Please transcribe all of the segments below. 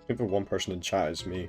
I think the one person in chat is me.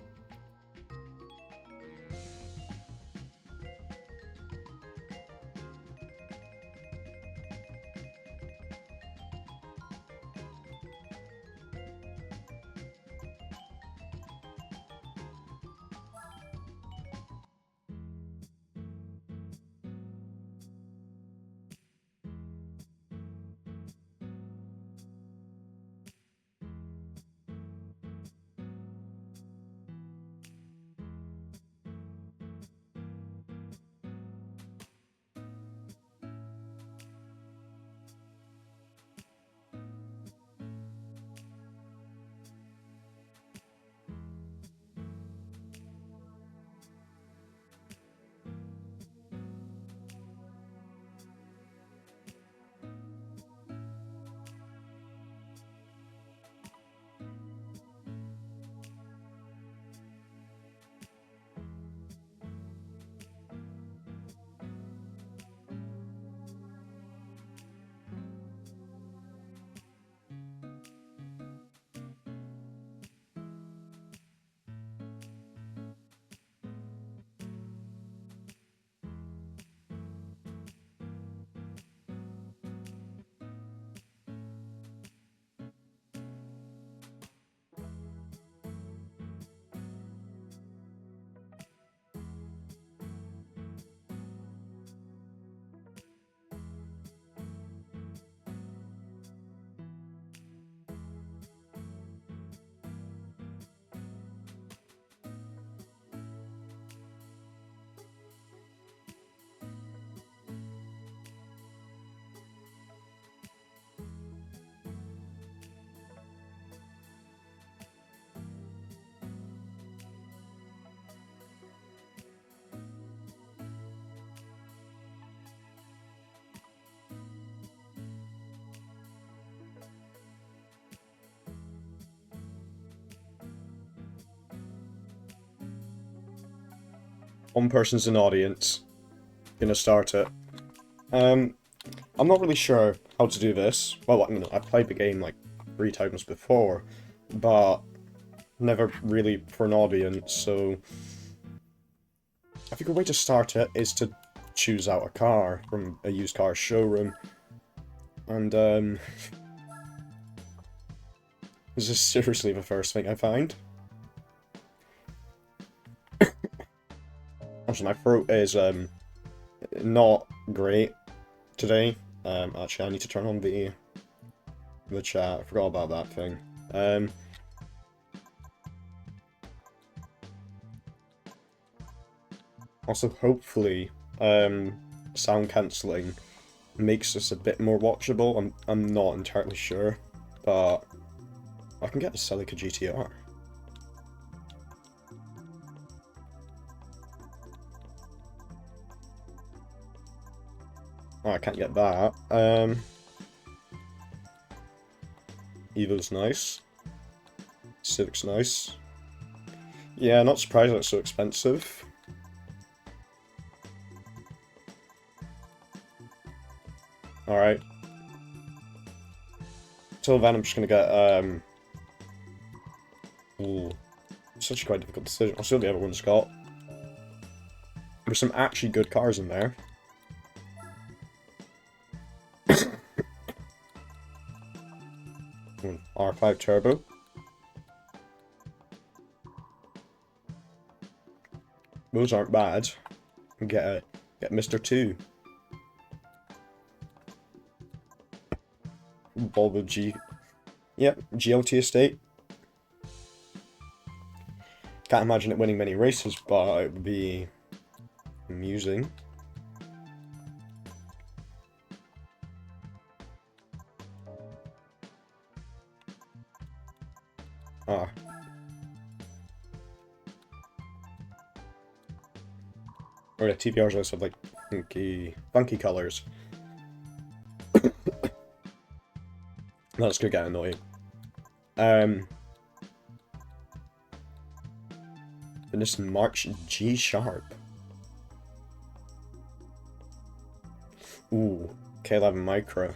One person's in audience. Gonna start it. I'm not really sure how to do this. Well, I mean, I played the game like 3 times before, but never really for an audience, so I think a way to start it is to choose out a car from a used car showroom. And, this is seriously the first thing I find. Actually, my throat is, not great today. Actually, I need to turn on the chat. I forgot about that thing. Also, hopefully, sound cancelling makes this a bit more watchable. I'm not entirely sure, but I can get a Celica GTR. Oh, I can't get that. Evo's nice. Civic's nice. Yeah, not surprised that it's so expensive. Alright. Till then, I'm just gonna get, ooh. Such a quite difficult decision. I'll see what the other one's got. There's some actually good cars in there. R5 Turbo. Those aren't bad. Get Mr. 2. Volvo G. Yep, GLT Estate. Can't imagine it winning many races, but it would be amusing. Ah. Or the TVRs also have like funky colors. That's gonna get annoying. This March G Sharp. Ooh, K11 Micro.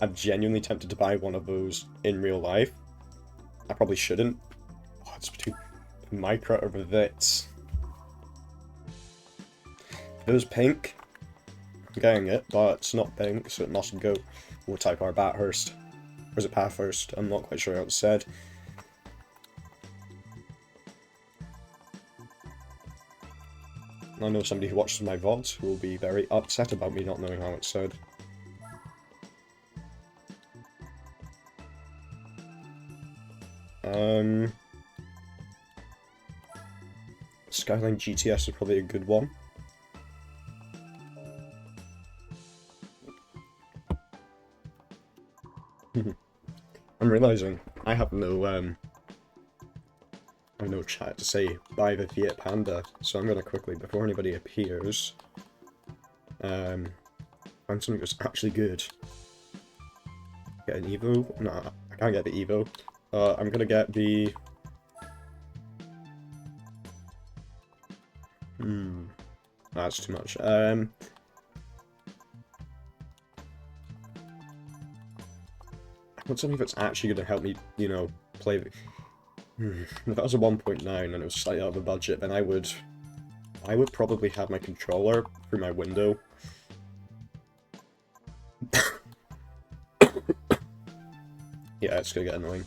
I'm genuinely tempted to buy one of those in real life. I probably shouldn't. Oh, it's between Micra or Vivitz. If it was pink, I'm getting it, but it's not pink, so it must go. We'll type our Bathurst. Or is it Bathurst? I'm not quite sure how it's said. I know somebody who watches my VODs who will be very upset about me not knowing how it's said. Skyline GTS is probably a good one. I'm realizing I have no chat to say bye the Viet Panda, so I'm gonna quickly, before anybody appears, find something that's actually good. Get an Evo? Nah, I can't get the Evo. I'm gonna get the... That's too much. I want something that's actually gonna help me, you know, play the... If that was a 1.9 and it was slightly out of the budget, then I would probably have my controller through my window. Yeah, it's gonna get annoying.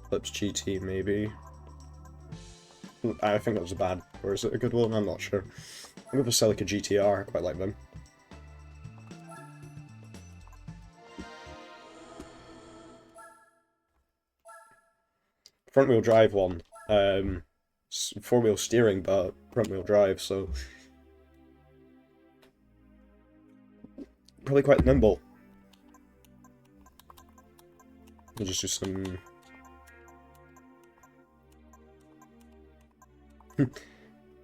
Flips GT, maybe. I think that was a bad, or is it a good one? I'm not sure. I'm going for Celica GTR, I quite like them. Front-wheel drive one. Four-wheel steering, but front-wheel drive, so... Probably quite nimble. We'll just do some...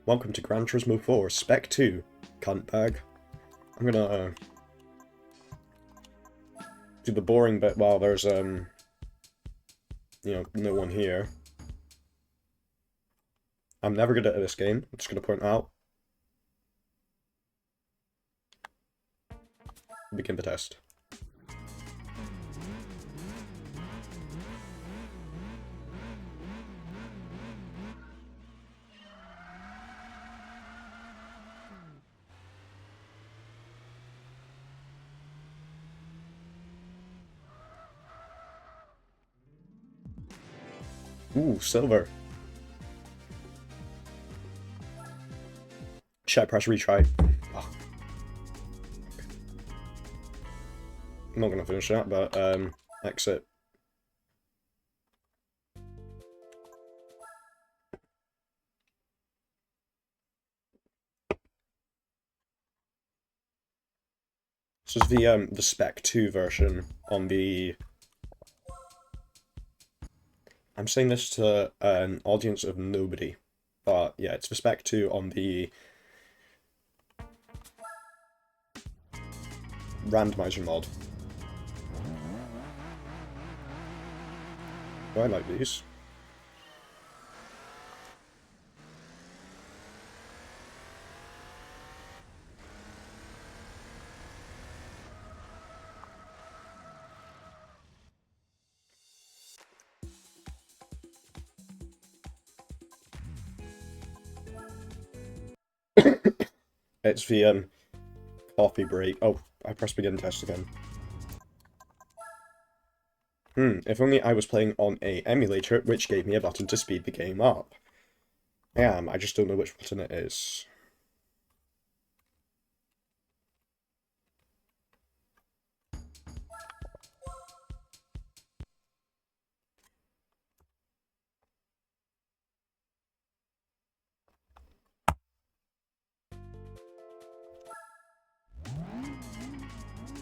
Welcome to Gran Turismo 4, Spec 2, cunt bag. I'm gonna do the boring bit while there's, you know, no one here. I'm never good at this game, I'm just gonna point out. Begin the test. Ooh, silver. Should I press retry? Oh. I'm not gonna finish that, but, exit. This is the Spec 2 version on the... I'm saying this to an audience of nobody, but yeah, it's the Spec 2 on the Grandomizer mod. Oh, I like these. It's the coffee break. Oh, I pressed begin test again. If only I was playing on a emulator, which gave me a button to speed the game up. I just don't know which button it is.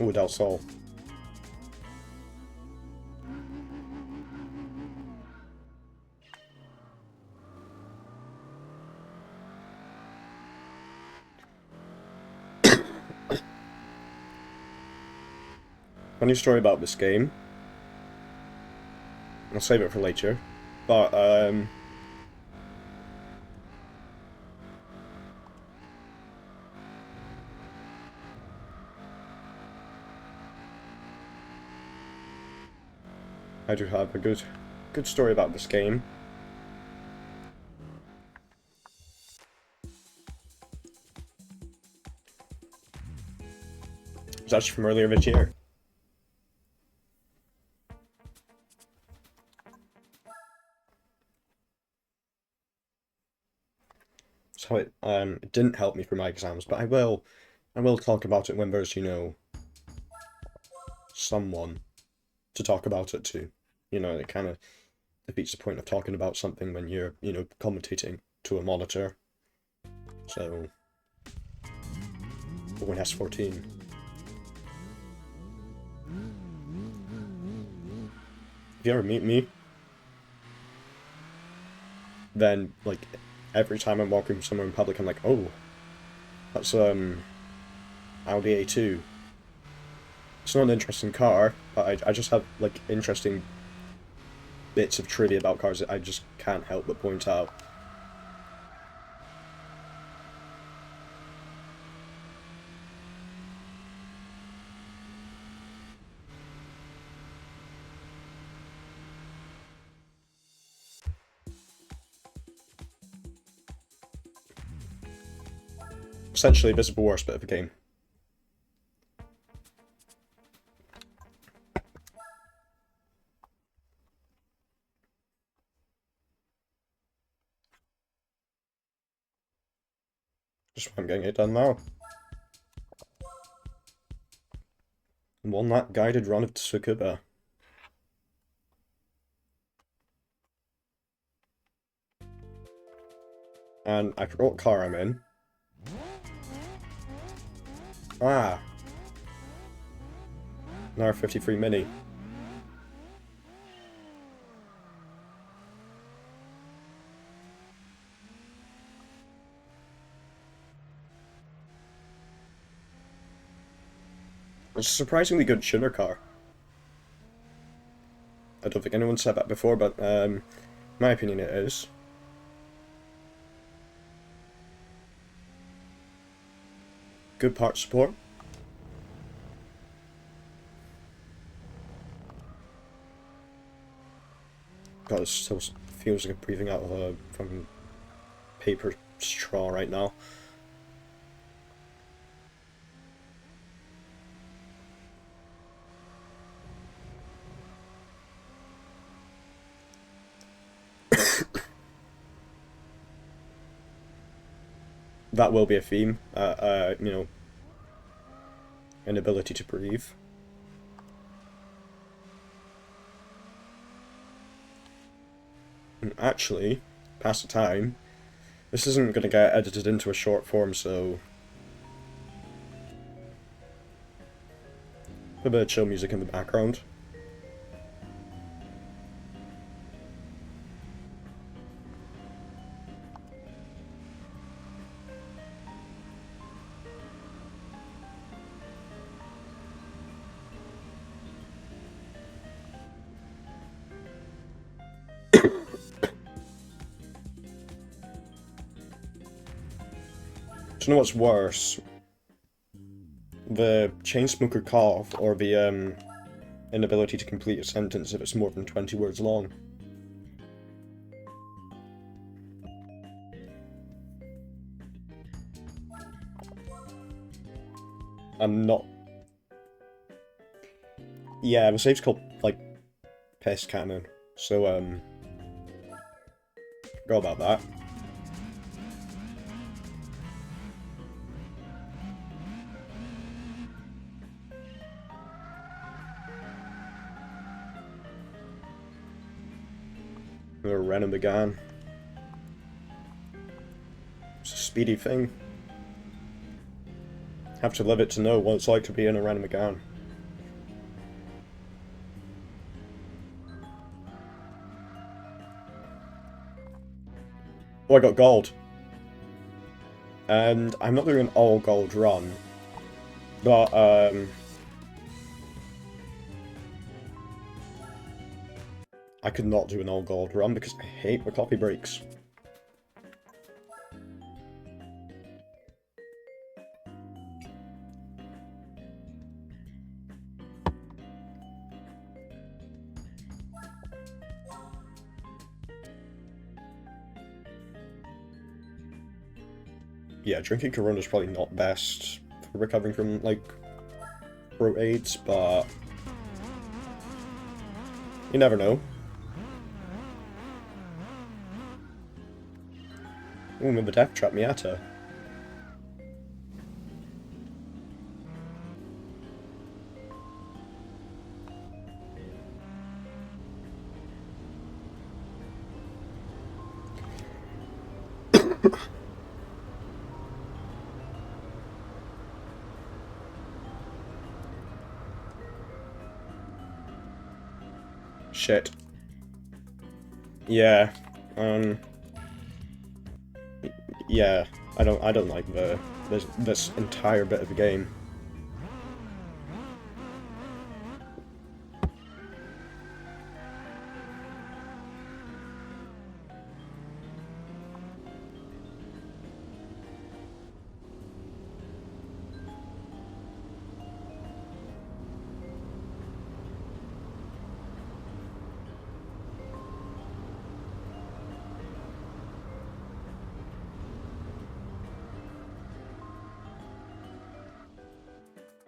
Oh, Del Sol. Funny story about this game. I'll save it for later. But, I do have a good story about this game. It's actually from earlier this year. So it didn't help me for my exams, but I will talk about it when there's, you know, someone to talk about it to. You know, it kind of defeats the point of talking about something when you're, you know, commentating to a monitor. So, when S14. If you ever meet me, then, like, every time I'm walking somewhere in public, I'm like, oh, that's, Audi A2. It's not an interesting car, but I just have, like, interesting bits of trivia about cars that I just can't help but point out. Essentially, this is the worst bit of the game. Just I'm getting it done now. And won that guided run of Tsukuba. And I forgot what car I'm in. Ah! An R53 Mini. It's a surprisingly good tuner car. I don't think anyone said that before, but in my opinion it is. Good part support. God, it still feels like I'm breathing out of a fucking paper straw right now. That will be a theme. You know, inability to breathe. And actually, past the time, this isn't going to get edited into a short form, so a bit of chill music in the background. Do you know what's worse? The chain smoker cough, or the inability to complete a sentence if it's more than 20 words long. I'm not... Yeah, the save's called, like, Pest Cannon, so, forgot about that. Or Renan began. It's a speedy thing. Have to live it to know what it's like to be in a Renan began. Oh, I got gold. And I'm not doing an all gold run, but I could not do an all gold run because I hate the coffee breaks. yeah, drinking Corona is probably not best for recovering from, like, throat AIDS, but you never know. Ooh, with the Death Trap Miata. Shit. Yeah. Yeah. I don't like this entire bit of the game.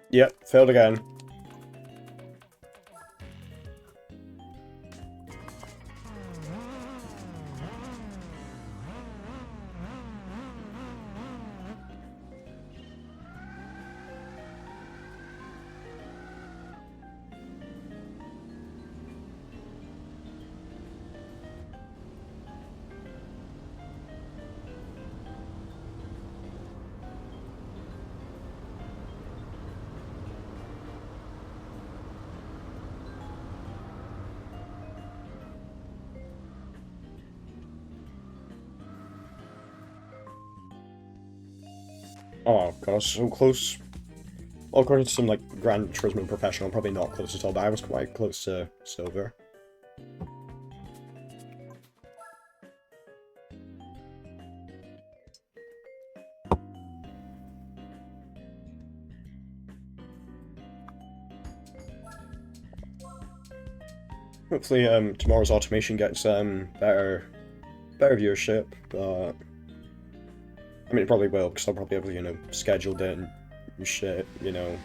Yep, failed again. Oh god, so close. Well, according to some, like, Gran Turismo professional, probably not close at all, but I was quite close to silver. Hopefully, tomorrow's automation gets, better viewership, but I mean, it probably will, because I'll probably have, you know, scheduled it and shit, you know.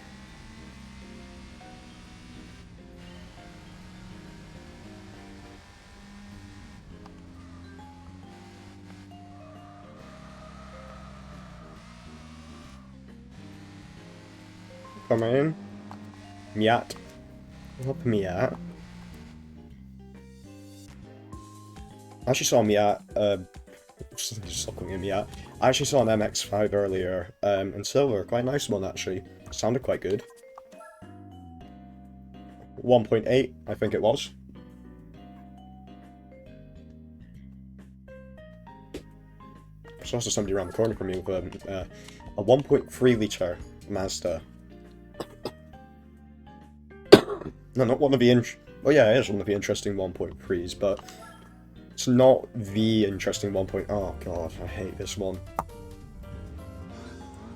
Come in. Miat. Help Miat. I actually saw Miat, stop calling him Miat. I actually saw an MX-5 earlier, in silver. Quite a nice one, actually. Sounded quite good. 1.8, I think it was. There's also somebody around the corner from me with a 1.3 litre Mazda. No, not one of the oh yeah, it is one of the interesting 1.3s, but it's not the interesting 1. Oh god, I hate this one.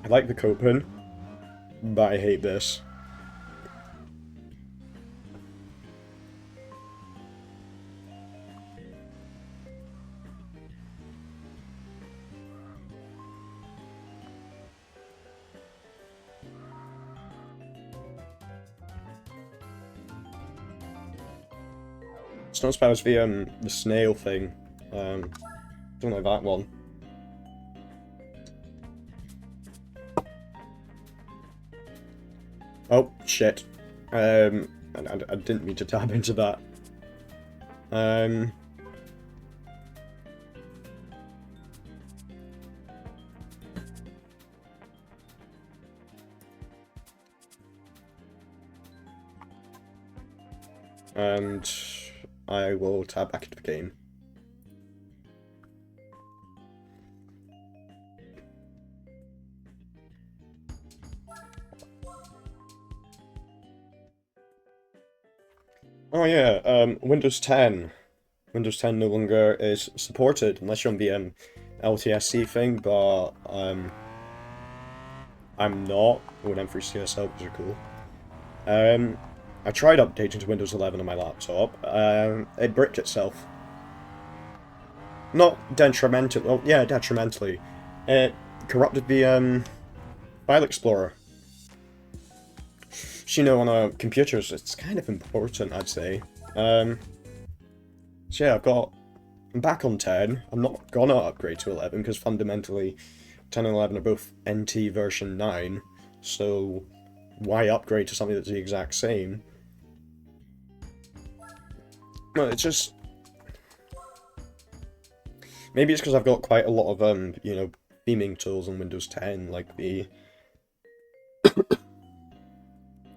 I like the Copen, but I hate this. Snowspow's the snail thing. Don't like that one. Oh shit. I didn't mean to tap into that. And I will tab back into the game. Oh yeah, Windows 10. Windows 10 no longer is supported, unless you're on the LTSC thing, but I'm not. Oh, and M3CSL, which are cool. I tried updating to Windows 11 on my laptop. It bricked itself. Not detrimentally. Well, yeah, detrimentally. It corrupted the file explorer. So, you know, on computers, it's kind of important, I'd say. So yeah, I'm back on 10. I'm not gonna upgrade to 11, because fundamentally, 10 and 11 are both NT version 9, so why upgrade to something that's the exact same? Well, it's just... Maybe it's because I've got quite a lot of, you know, theming tools on Windows 10, like the...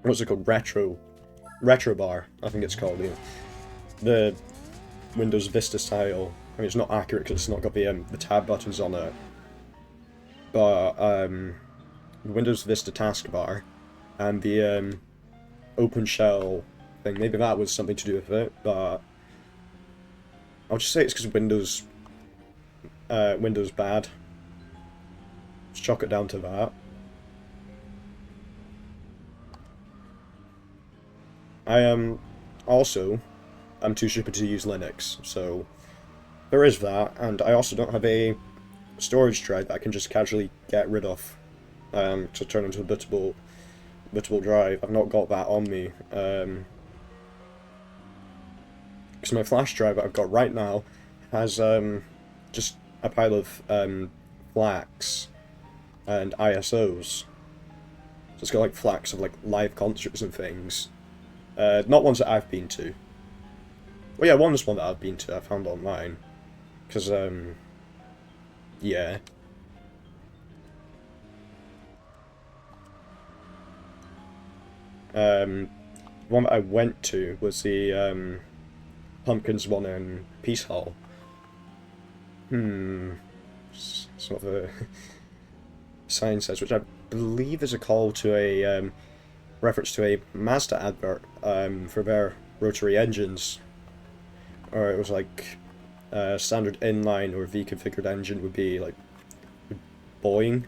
what's it called? Retro bar, I think it's called, yeah. The Windows Vista style. I mean, it's not accurate because it's not got the tab buttons on it. But, the Windows Vista taskbar and the, OpenShell thing, maybe that was something to do with it, but I'll just say it's because Windows bad. Just chalk it down to that. I'm too stupid to use Linux, so there is that, and I also don't have a storage drive that I can just casually get rid of to turn into a bootable drive. I've not got that on me. Because my flash drive that I've got right now has just a pile of FLACs and ISOs. So it's got like FLACs of like live concerts and things. Not ones that I've been to. Well, yeah, one that I've been to, I found online. Because, yeah. One that I went to was the, Pumpkins one in Peace Hall. It's sort of a sign says, which I believe is a call to a, reference to a Mazda advert, for their rotary engines. Or it was like, standard inline or V-configured engine would be like Boeing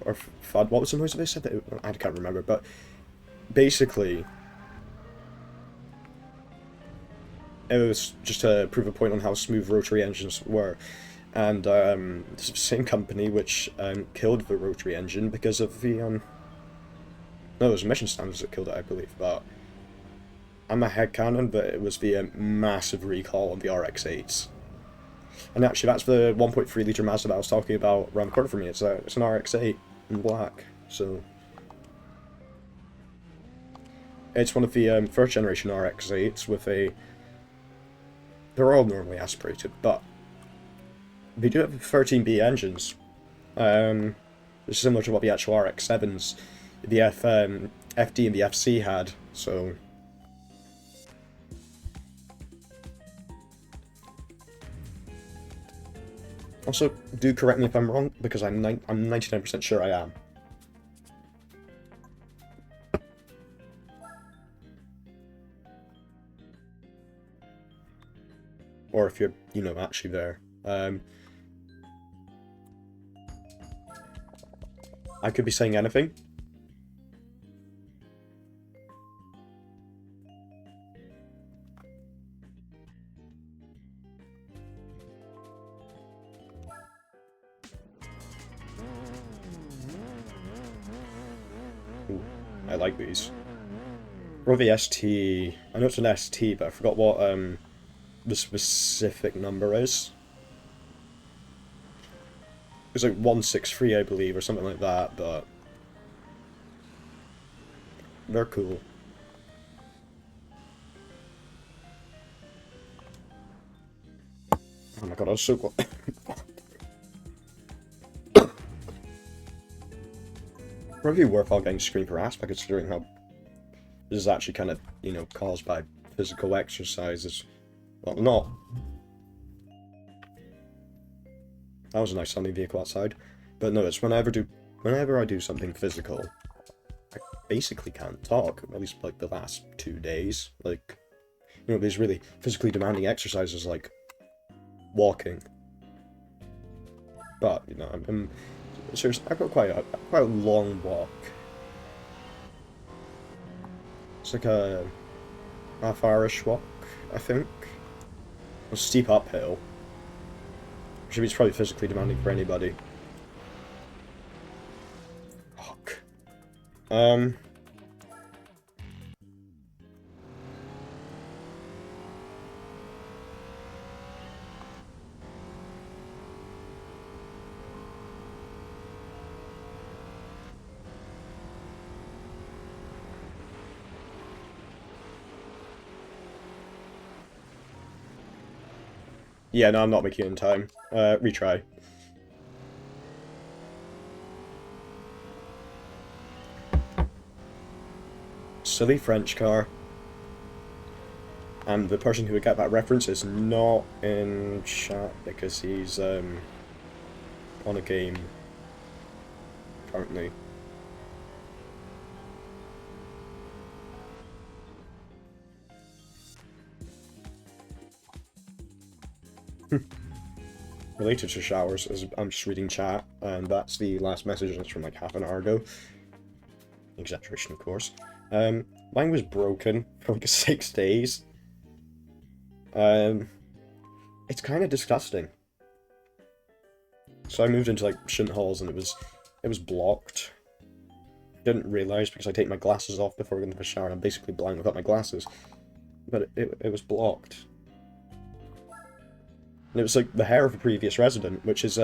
or FUD. What was the noise that they said? I can't remember, but basically it was just to prove a point on how smooth rotary engines were. And this is the same company which killed the rotary engine because of the no, it was emission standards that killed it, I believe, but I'm a headcanon that it was the massive recall on the RX-8s. And actually, that's the 1.3 litre Mazda that I was talking about around the corner from me. It's an RX-8 in black, so... It's one of the first generation RX-8s with a... They're all normally aspirated, but they do have 13B engines. It's similar to what the actual RX-7s, the FD and the FC had, so... Also, do correct me if I'm wrong, because I'm 99% sure I am. Or if you're, you know, actually there. I could be saying anything. Ooh, I like these. Or the ST. I know it's an ST, but I forgot what the specific number is. It's like 163, I believe, or something like that, but they're cool. Oh my god, I was so close. Probably worthwhile getting screen per aspect, considering how this is actually kind of, you know, caused by physical exercises. Well, not. That was a nice sounding vehicle outside. But no, it's whenever I do something physical, I basically can't talk, at least like the last 2 days. Like, you know, these really physically demanding exercises like walking. But, you know, I'm seriously, I've got quite a long walk. It's like a half-hour-ish walk, I think. A steep uphill. Which is probably physically demanding for anybody. Um... Yeah, no, I'm not making it in time. Retry. Silly French car. And the person who would get that reference is not in chat because he's, on a game currently. Related to showers, is I'm just reading chat, and that's the last message, and it's from like half an hour ago. Exaggeration, of course. Mine was broken for like 6 days. It's kind of disgusting. So I moved into like Shint Halls, and it was blocked. Didn't realise because I take my glasses off before going to the shower, and I'm basically blind without my glasses. But it was blocked. And it was like the hair of a previous resident, which is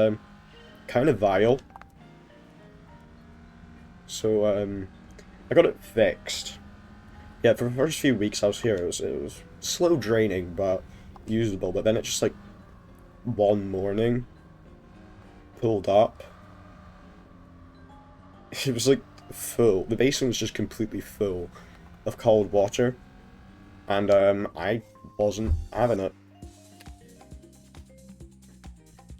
kind of vile. So I got it fixed. Yeah, for the first few weeks I was here, it was slow draining but usable. But then it just like one morning pulled up. It was like full. The basin was just completely full of cold water, and I wasn't having it.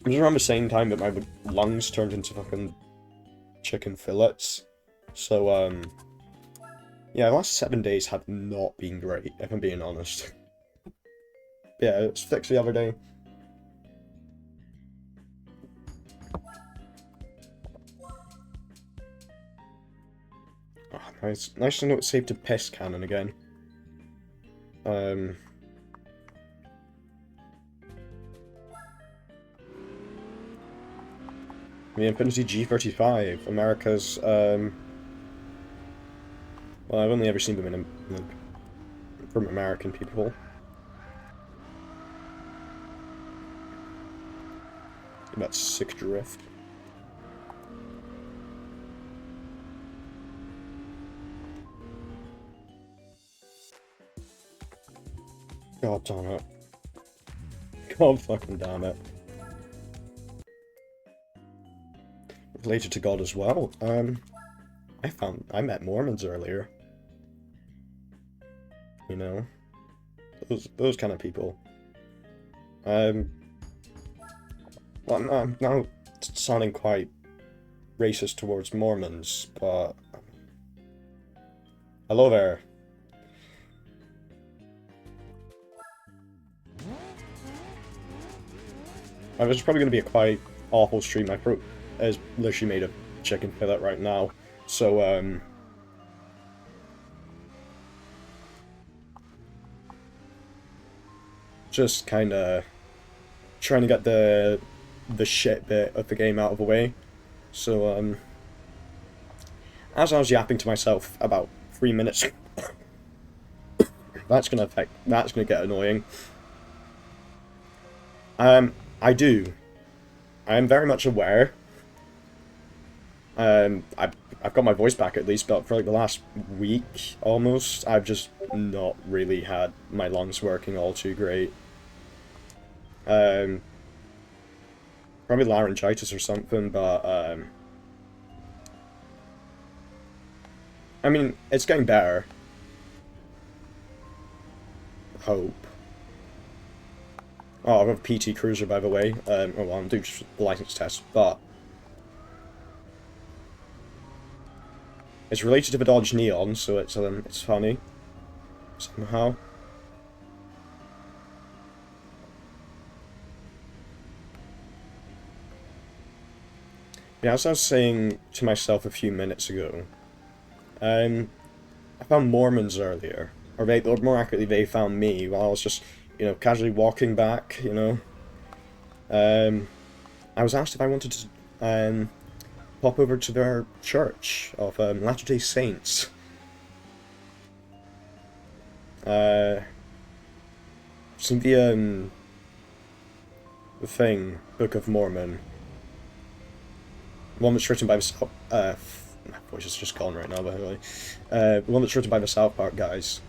It was around the same time that my lungs turned into fucking chicken fillets. So, yeah, the last 7 days have not been great, if I'm being honest. Yeah, it was fixed the other day. Oh, nice to know it's safe to piss cannon again. The Infinity G35, America's, well, I've only ever seen them from American people. That's sick drift. God damn it. God fucking damn it. Related to God as well. I met Mormons earlier. You know, those kind of people. Well, I'm now sounding quite racist towards Mormons, but hello there. It's probably going to be a quite awful stream. My throat is literally made of chicken fillet right now, so just kind of trying to get the shit bit of the game out of the way. So as I was yapping to myself about 3 minutes, that's gonna get annoying. I am very much aware. I've got my voice back at least, but for like the last week almost, I've just not really had my lungs working all too great. Probably laryngitis or something, but I mean, it's getting better. Hope. Oh, I've got a PT Cruiser, by the way. Oh, well, I'm doing just the license test, but it's related to the Dodge Neon, so it's funny somehow. Yeah, as I was saying to myself a few minutes ago, I found Mormons earlier, or more accurately, they found me while I was just, you know, casually walking back, you know. I was asked if I wanted to, pop over to their church of Latter-day Saints. Seen the thing, Book of Mormon. One that's written by the my voice is just gone right now, by the way. The one that's written by the South Park guys.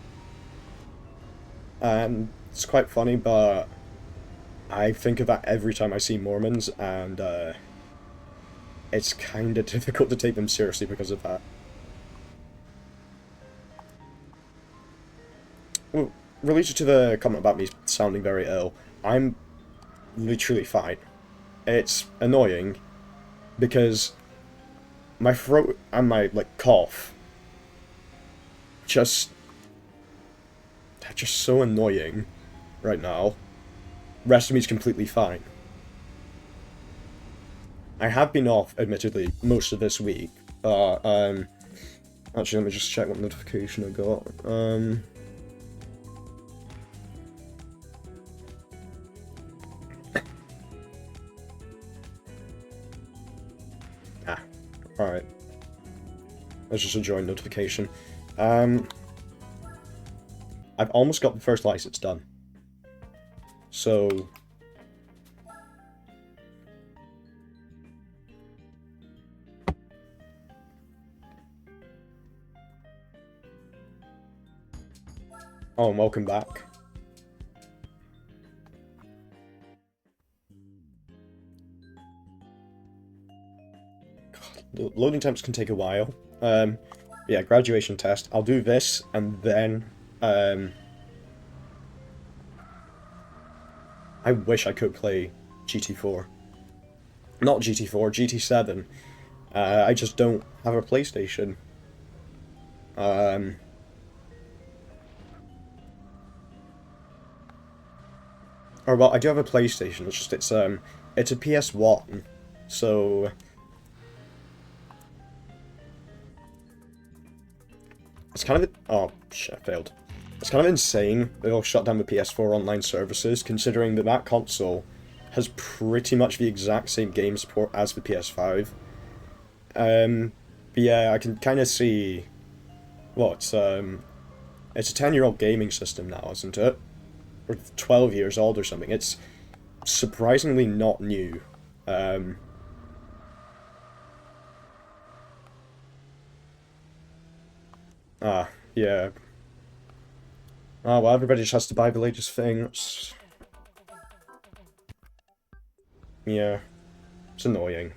And it's quite funny, but I think of that every time I see Mormons, and it's kind of difficult to take them seriously because of that. Well, related to the comment about me sounding very ill, I'm literally fine. It's annoying because my throat and my cough they're just so annoying right now. Rest of me is completely fine. I have been off, admittedly, most of this week, but actually let me just check what notification I got. Alright. That's just a join notification. I've almost got the first license done. So... Oh, and welcome back. Loading times can take a while. Yeah, graduation test. I'll do this, and then, I wish I could play GT4. Not GT4, GT7. I just don't have a PlayStation. Or, well, I do have a PlayStation, it's just, it's a PS1, so... It's kind of... Oh, shit, I failed. It's kind of insane they all shut down the PS4 online services, considering that that console has pretty much the exact same game support as the PS5. But yeah, I can kind of see... Well, it's a 10-year-old gaming system now, isn't it? Or 12 years old or something. It's surprisingly not new. Yeah. Oh, well, everybody just has to buy the latest thing. Yeah. It's annoying.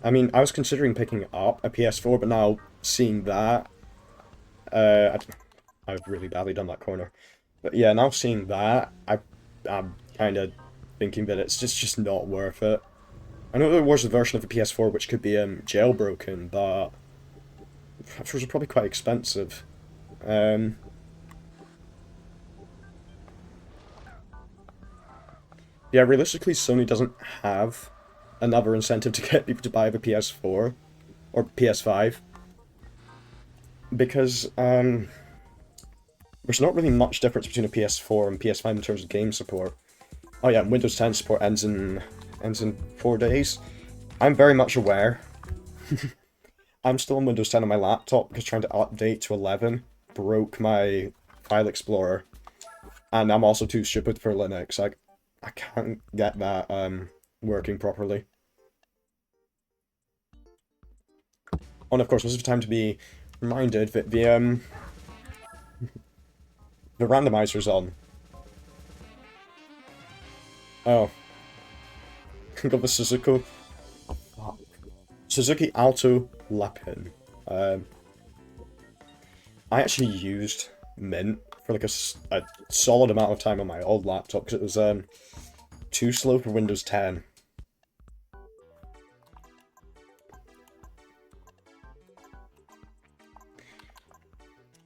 I mean, I was considering picking up a PS4, but now seeing that... I've really badly done that corner. But yeah, now seeing that, I'm kind of thinking that it's just not worth it. I know there was a version of the PS4 which could be jailbroken, but those are probably quite expensive. Yeah, realistically, Sony doesn't have another incentive to get people to buy the PS4 or PS5 because there's not really much difference between a PS4 and PS5 in terms of game support. Oh yeah, Windows 10 support ends in 4 days. I'm very much aware. I'm still on Windows 10 on my laptop because trying to update to 11 broke my file explorer. And I'm also too stupid for Linux. I can't get that working properly. Oh, and of course, this is the time to be reminded that the randomizer's on. Oh. Got the Suzuki. Fuck. Suzuki Alto Lapin. I actually used Mint for like a solid amount of time on my old laptop because it was too slow for Windows 10.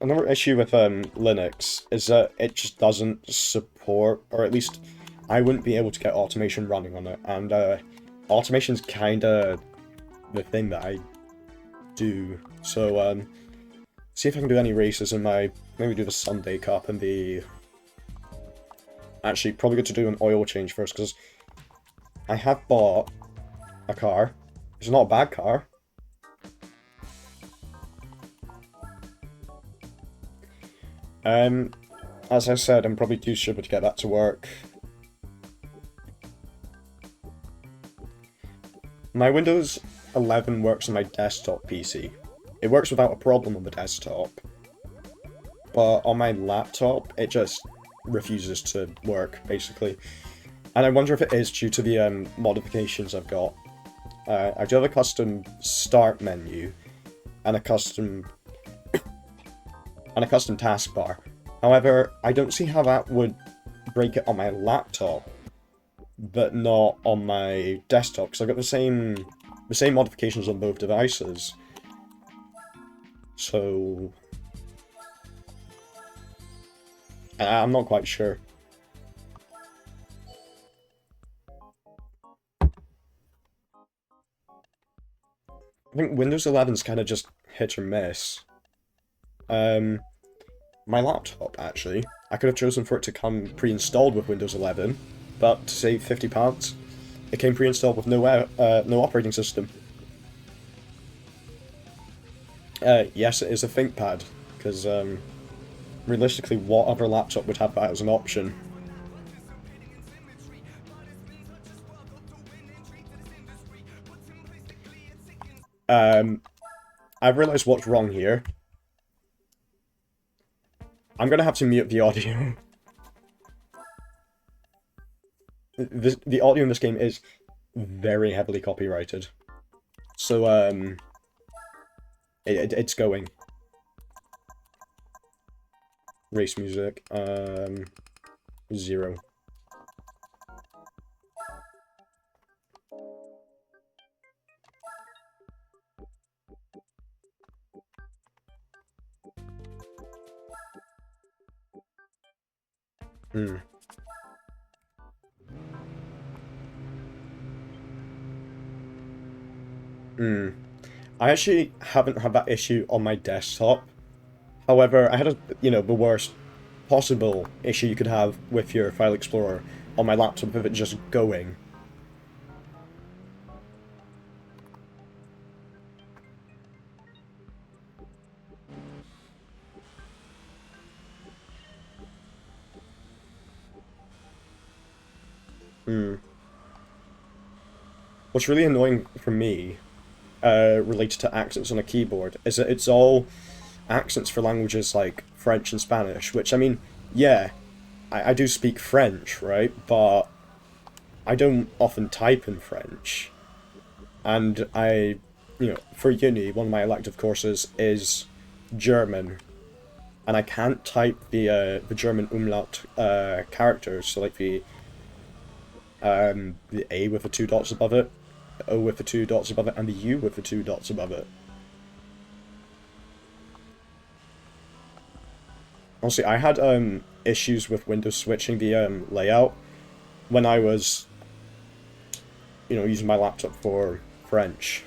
Another issue with Linux is that it just doesn't support, or at least I wouldn't be able to get automation running on it, and automation's kinda the thing that I do. So see if I can do any races in my, maybe do the Sunday Cup and the... Actually, probably good to do an oil change first, because I have bought a car, It's not a bad car. As I said, I'm probably too stupid to get back to work. My Windows 11 works on my desktop PC. It works without a problem on the desktop. But on my laptop, it just refuses to work, basically. And I wonder if it is due to the modifications I've got. I do have a custom start menu and a custom taskbar. However, I don't see how that would break it on my laptop, but not on my desktop, because I've got the same modifications on both devices. So I'm not quite sure. I think Windows 11's kind of just hit or miss. My laptop, actually, I could have chosen for it to come pre-installed with Windows 11, but to save £50, it came pre-installed with no operating system. Yes, it is a ThinkPad, because realistically, what other laptop would have that as an option? I've realised what's wrong here. I'm gonna have to mute the audio. The audio in this game is very heavily copyrighted. So, it's going. Race music, 0. I actually haven't had that issue on my desktop. However, I had the worst possible issue you could have with your File Explorer on my laptop of it just going. What's really annoying for me, related to accents on a keyboard, is that it's all accents for languages like French and Spanish, which, I mean, yeah, I do speak French, right? But I don't often type in French. And for uni, one of my elective courses is German. And I can't type the German umlaut characters, so like the A with the 2 dots above it, the O with the 2 dots above it, and the U with the 2 dots above it. Honestly, I had issues with Windows switching the layout when I was, using my laptop for French.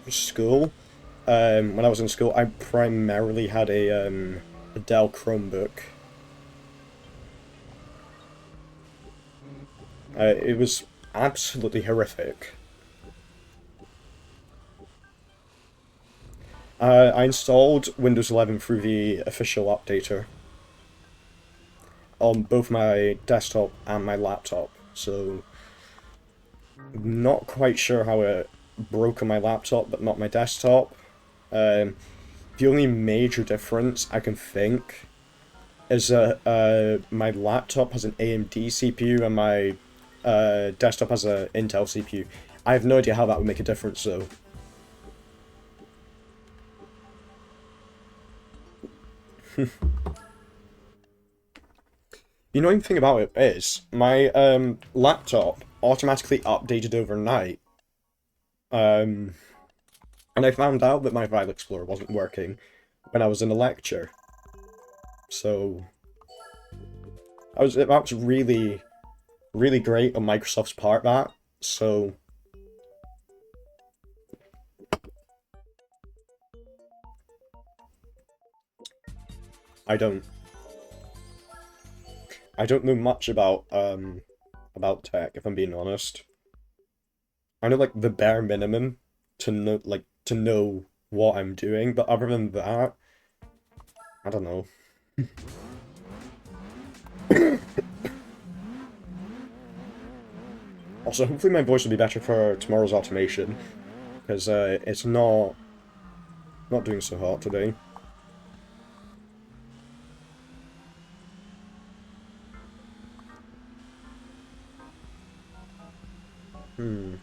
School, when I was in school, I primarily had a Dell Chromebook. It was absolutely horrific. I installed Windows 11 through the official updater on both my desktop and my laptop, so not quite sure how it broke on my laptop, but not my desktop. The only major difference I can think is that my laptop has an AMD CPU and my desktop has an Intel CPU. I have no idea how that would make a difference, though. The annoying thing about it is, my laptop automatically updated overnight. And I found out that my File Explorer wasn't working when I was in a lecture. So that was really, really great on Microsoft's part, that. So I don't know much about tech, if I'm being honest. I know like the bare minimum to know what I'm doing, but other than that, I don't know. Also, hopefully my voice will be better for tomorrow's automation, because it's not doing so hot today. Hmm.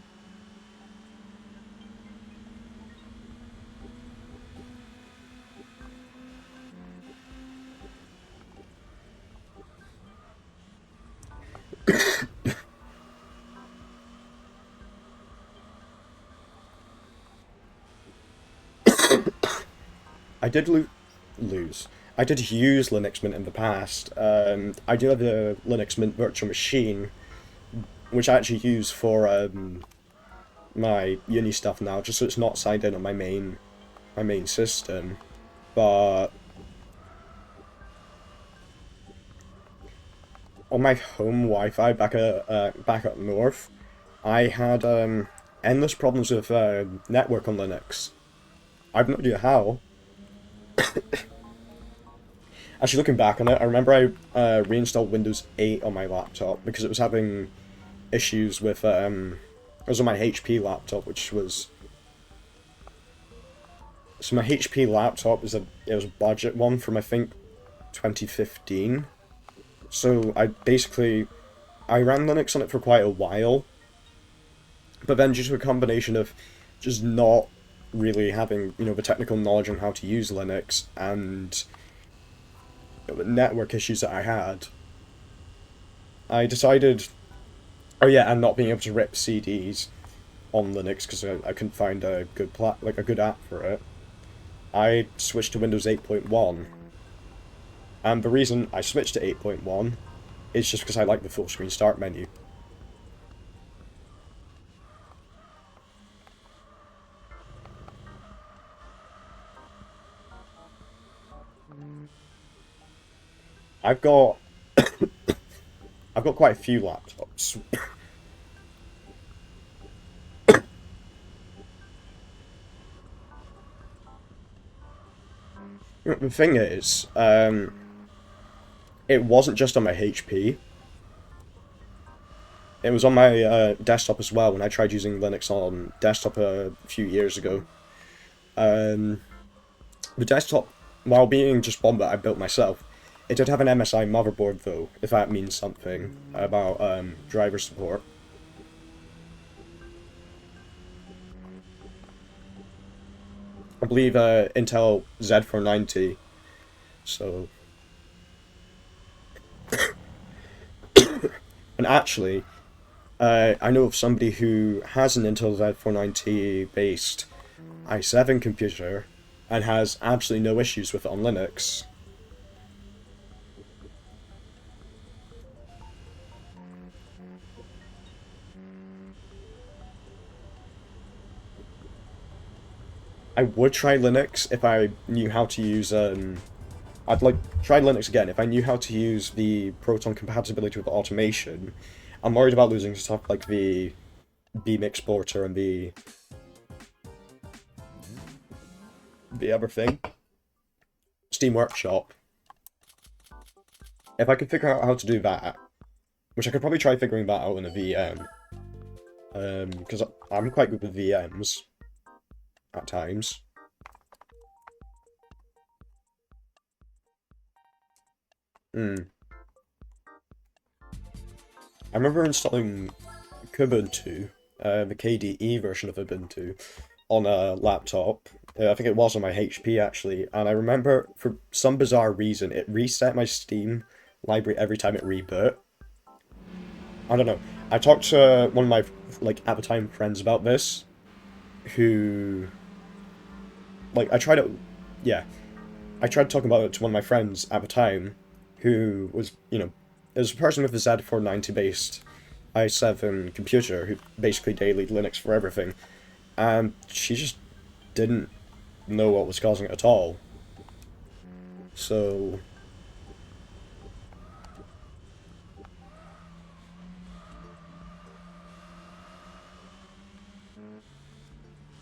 I did lose. I did use Linux Mint in the past. I do have a Linux Mint virtual machine, which I actually use for my uni stuff now, just so it's not signed in on my main system. But on my home Wi-Fi back up north, I had endless problems with network on Linux. I've no idea how. Actually, looking back on it, I remember I reinstalled Windows 8 on my laptop because it was having issues with it was on my HP laptop, which was so my HP laptop it was a budget one from I think 2015. So I ran Linux on it for quite a while, but then due to a combination of just not really having the technical knowledge on how to use Linux and the network issues that I had, I decided, oh yeah, and not being able to rip CDs on Linux because I couldn't find a good app for it. I switched to Windows 8.1, and the reason I switched to 8.1 is just because I like the full screen start menu. I've got quite a few laptops. The thing is, it wasn't just on my HP. It was on my desktop as well when I tried using Linux on desktop a few years ago. The desktop, while being just one that I built myself, it did have an MSI motherboard though, if that means something about driver support. I believe Intel Z490, so... And actually, I know of somebody who has an Intel Z490 based i7 computer and has absolutely no issues with it on Linux. I would try Linux if I knew how to use I'd try Linux again if I knew how to use the Proton compatibility with automation. I'm worried about losing stuff like the Beam exporter and the other thing, Steam Workshop. If I could figure out how to do that, which I could probably try figuring that out in a VM, because I'm quite good with VMs at times. I remember installing Kubuntu, the KDE version of Ubuntu, on a laptop. I think it was on my HP actually, and I remember for some bizarre reason it reset my Steam library every time it reboot. I don't know. I talked to one of my at the time friends about this, who I tried it. Yeah, I tried talking about it to one of my friends at the time, who was it was a person with a Z490 based i7 computer who basically dailied Linux for everything, and she just didn't know what was causing it at all. So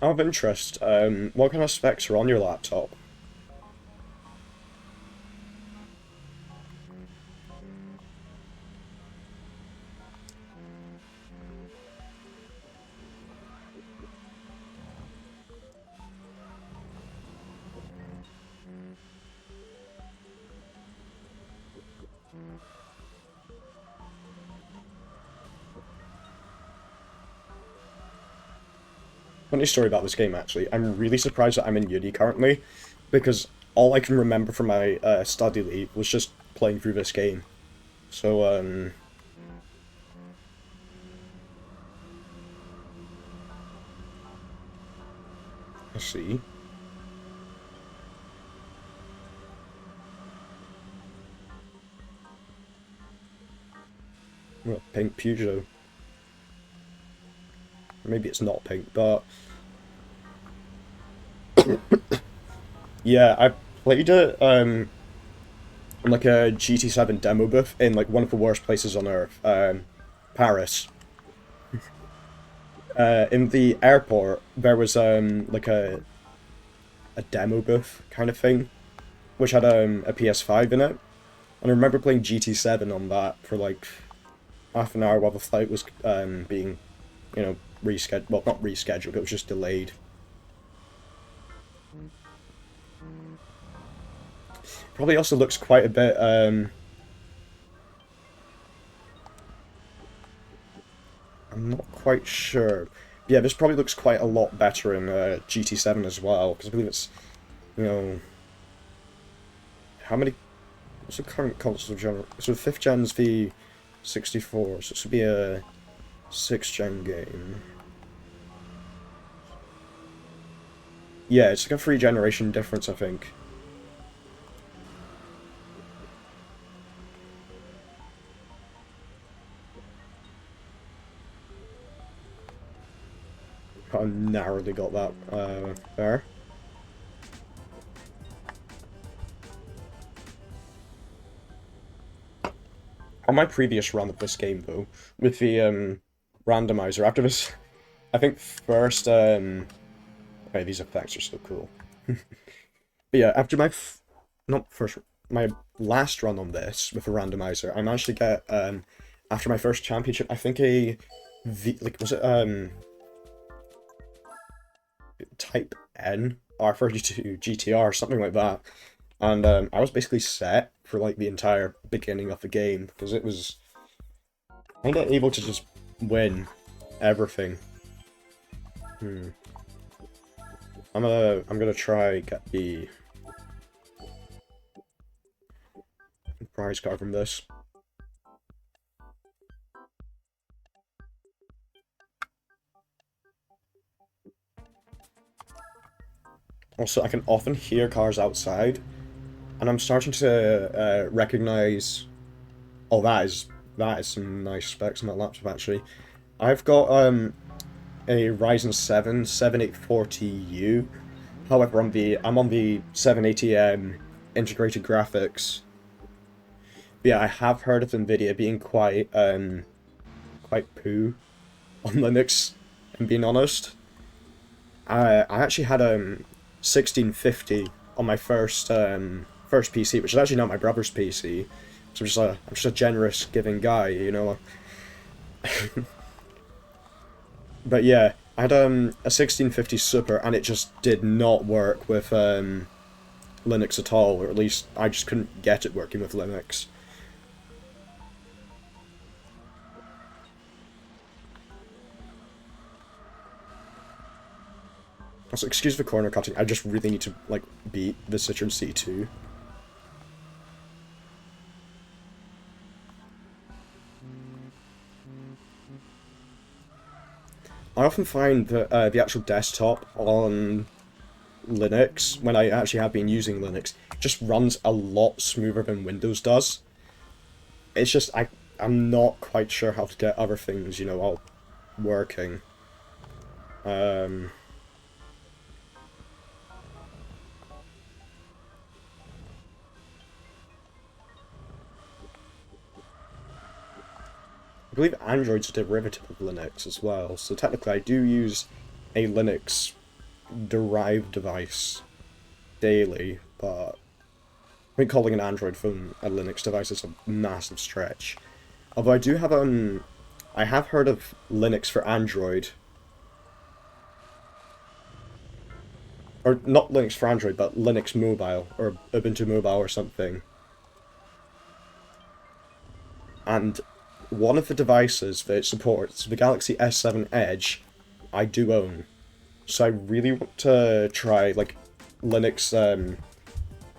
Out of interest, what kind of specs are on your laptop? Funny story about this game, actually. I'm really surprised that I'm in uni currently, because all I can remember from my study leave was just playing through this game. So, let's see. Well, pink Peugeot. Maybe it's not pink, but yeah, I played it in like a GT7 demo booth in like one of the worst places on earth, Paris. In the airport, there was like a demo booth kind of thing, which had a PS5 in it, and I remember playing GT7 on that for like half an hour while the flight was being, you know, rescheduled. Well, not rescheduled, it was just delayed. Probably also looks quite a bit. I'm not quite sure. But yeah, this probably looks quite a lot better in GT7 as well, because I believe it's, you know, how many? What's the current console generation? So 5th gen's the 64, so this would be a 6th gen game. Yeah, it's like a 3 generation difference, I think. I narrowly got that there. On my previous run of this game, though, with the randomizer, after this, I think first, okay, these effects are so cool. But yeah, after my, not first, my last run on this with a randomizer, I managed to get, after my first championship, I think was it, Type N R32 GTR, something like that. And I was basically set for like the entire beginning of the game because it was kind of able to just win everything. I'm gonna try get the prize card from this. Also, I can often hear cars outside, and I'm starting to recognize. Oh, that is some nice specs on that laptop actually. I've got a Ryzen 7 7840U. However, I'm on the 780M integrated graphics. But yeah, I have heard of Nvidia being quite poo on Linux, and being honest. I actually had 1650 on my first PC, which is actually not my brother's PC. So I'm just a generous giving guy, you know. But yeah, I had a 1650 Super, and it just did not work with Linux at all, or at least I just couldn't get it working with Linux. Also, excuse the corner cutting, I just really need to, like, beat the Citroen C2. I often find that the actual desktop on Linux, when I actually have been using Linux, just runs a lot smoother than Windows does. It's just, I'm not quite sure how to get other things, you know, all working. Um... I believe Android's a derivative of Linux as well, so technically I do use a Linux derived device daily, but I think calling an Android phone a Linux device is a massive stretch. Although I have heard of Linux for Android. Or not Linux for Android, but Linux Mobile, or Ubuntu Mobile or something. And one of the devices that it supports, the Galaxy S7 Edge, I do own. So I really want to try, like, Linux,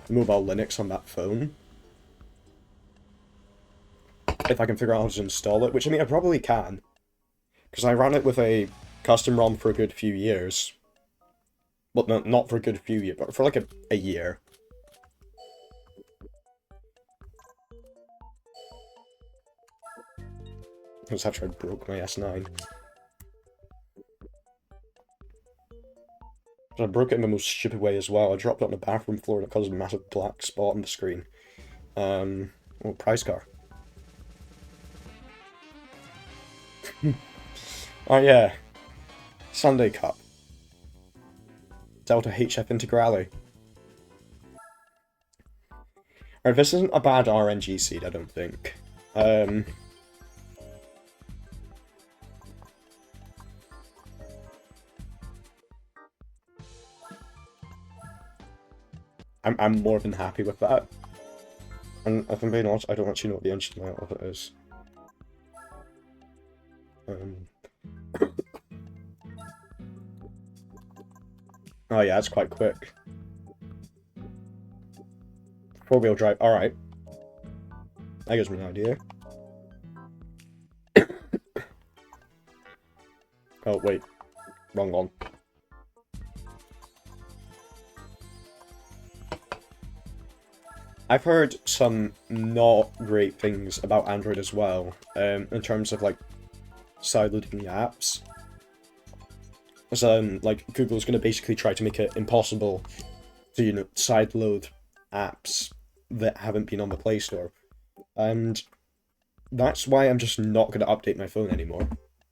mobile Linux on that phone. If I can figure out how to install it, which, I mean, I probably can. Because I ran it with a custom ROM for a good few years. Well, no, not for a good few years, but for like a year. That's after I broke my S9. I broke it in the most stupid way as well. I dropped it on the bathroom floor and it caused a massive black spot on the screen. Oh, prize car. Oh yeah. Sunday Cup. Delta HF Integrale. Alright, this isn't a bad RNG seed, I don't think. I'm more than happy with that. And if I'm being honest, I don't actually know what the engine layout of it is. Oh yeah, it's quite quick. Four-wheel drive, alright. That gives me an idea. Oh, wait. Wrong one. I've heard some not great things about Android as well, in terms of, like, sideloading the apps. So, like, Google's going to basically try to make it impossible to, you know, sideload apps that haven't been on the Play Store. And that's why I'm just not going to update my phone anymore.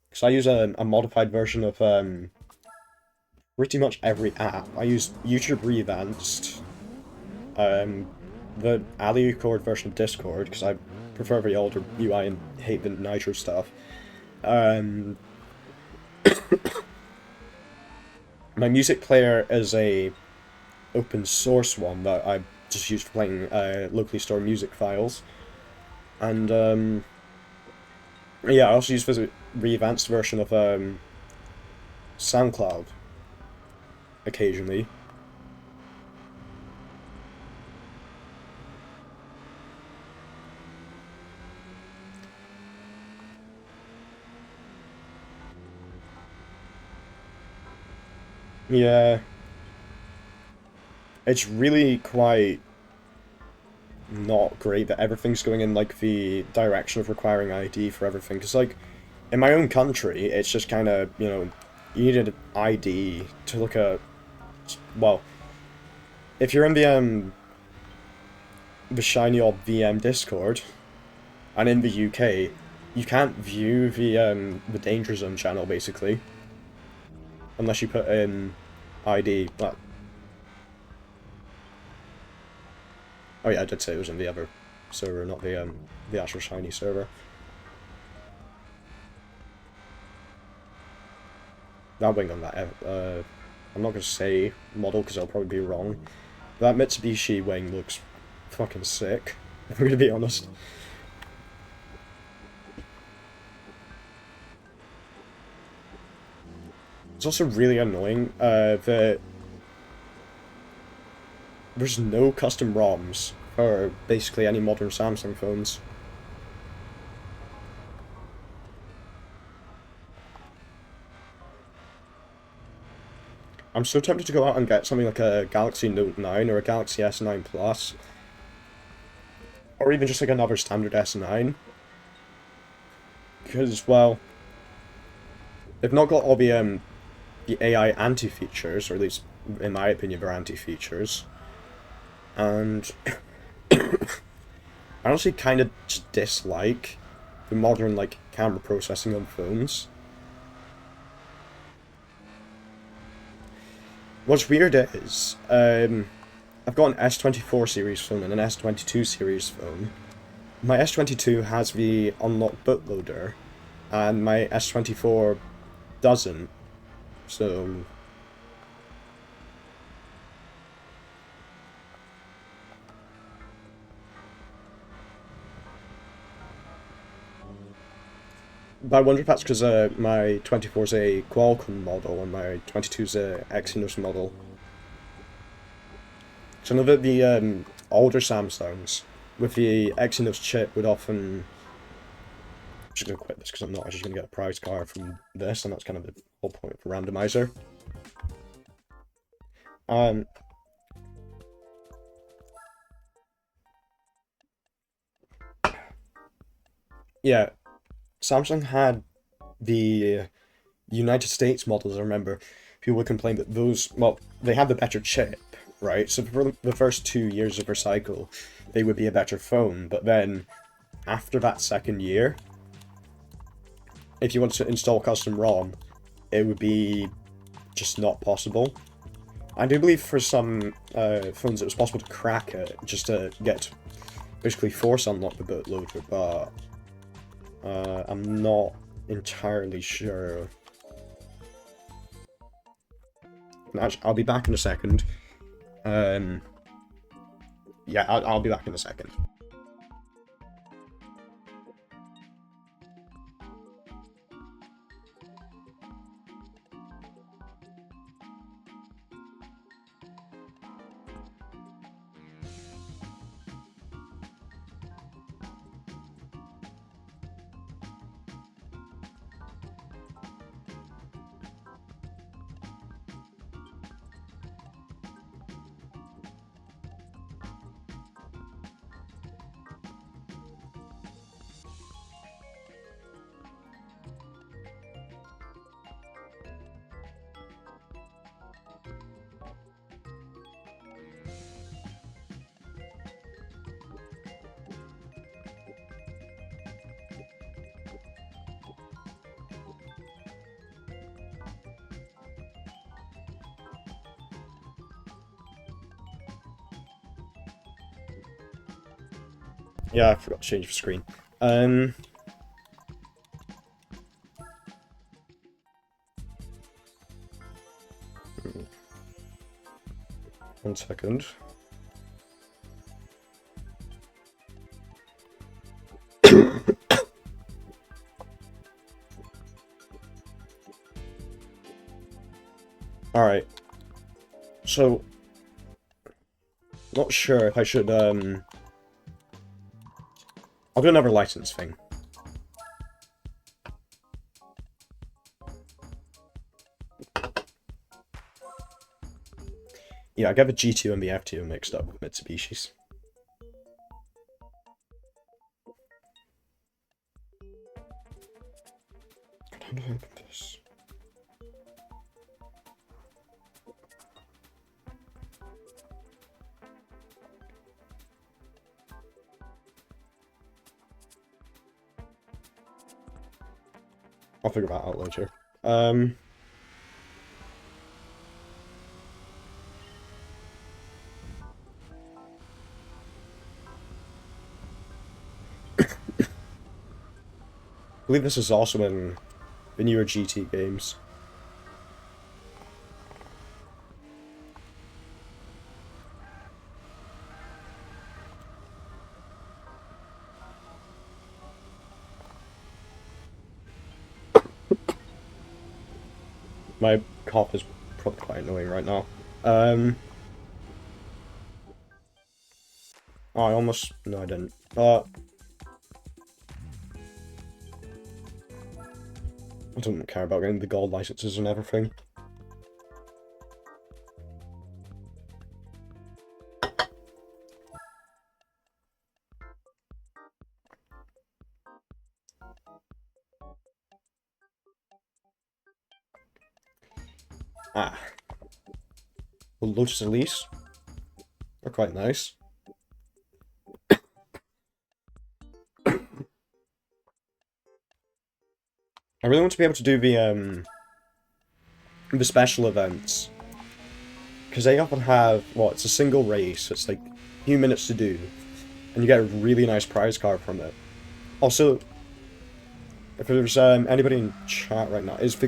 Because I use a modified version of pretty much every app. I use YouTube Revanced, the Ali-Accord version of Discord, because I prefer the older UI and hate the Nitro stuff. My music player is a open source one that I just use for playing locally stored music files. And yeah, I also use the revanced version of SoundCloud occasionally. Yeah. It's really quite not great that everything's going in, like, the direction of requiring ID for everything. Because, like, in my own country, it's just kind of, you know, you need an ID to look at... Well, if you're in the shiny old VM Discord, and in the UK, you can't view the Danger Zone channel, basically. Unless you put in ID. Well, oh yeah, I did say it was in the other server, not the actual shiny server. That wing on that, I'm not gonna say model because I'll probably be wrong. That Mitsubishi wing looks fucking sick, if I'm gonna be honest. It's also really annoying that there's no custom ROMs for basically any modern Samsung phones. I'm so tempted to go out and get something like a Galaxy Note 9 or a Galaxy S9 Plus. Or even just like another standard S9. Because, well, they've not got all the AI anti-features, or at least, in my opinion, they're anti-features. And I honestly kind of just dislike the modern, like, camera processing on phones. What's weird is, I've got an S24 series phone and an S22 series phone. My S22 has the unlocked bootloader, and my S24 doesn't, so... But I wonder if that's because my 24 is a Qualcomm model and my 22 is a Exynos model. So I know that the older Samsungs with the Exynos chip would often... I'm just going to quit this because I'm not actually going to get a prize card from this, and that's kind of the whole point of Randomizer. Yeah, Samsung had the United States models, I remember. People would complain that those, well, they had the better chip, right? So for the first 2 years of their cycle, they would be a better phone, but then after that second year, if you want to install custom ROM, it would be just not possible. I do believe for some phones it was possible to crack it, just to get, basically force unlock the bootloader, but I'm not entirely sure. Actually, I'll be back in a second. Yeah, I'll be back in a second. Yeah, I forgot to change the screen. One second. Alright. So, not sure if I should, I'll do another license thing. Yeah, I get the G2 and the F2 mixed up with Mitsubishi's. How do I open this? I'll figure that out later. I believe this is also in the newer GT games. My cough is probably quite annoying right now. Oh, I almost... No, I didn't. I don't care about getting the gold licenses and everything. Ah. Well, Lotus Elise. They're quite nice. I really want to be able to do the special events Because they often have, well, it's a single race, it's like a few minutes to do, and you get a really nice prize card from it. Also, if there's anybody in chat right now, is the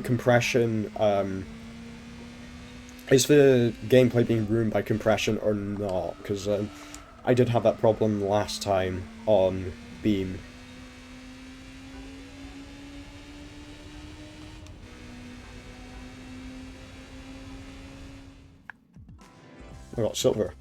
gameplay being ruined by compression or not? Because I did have that problem last time on Beam. I got silver.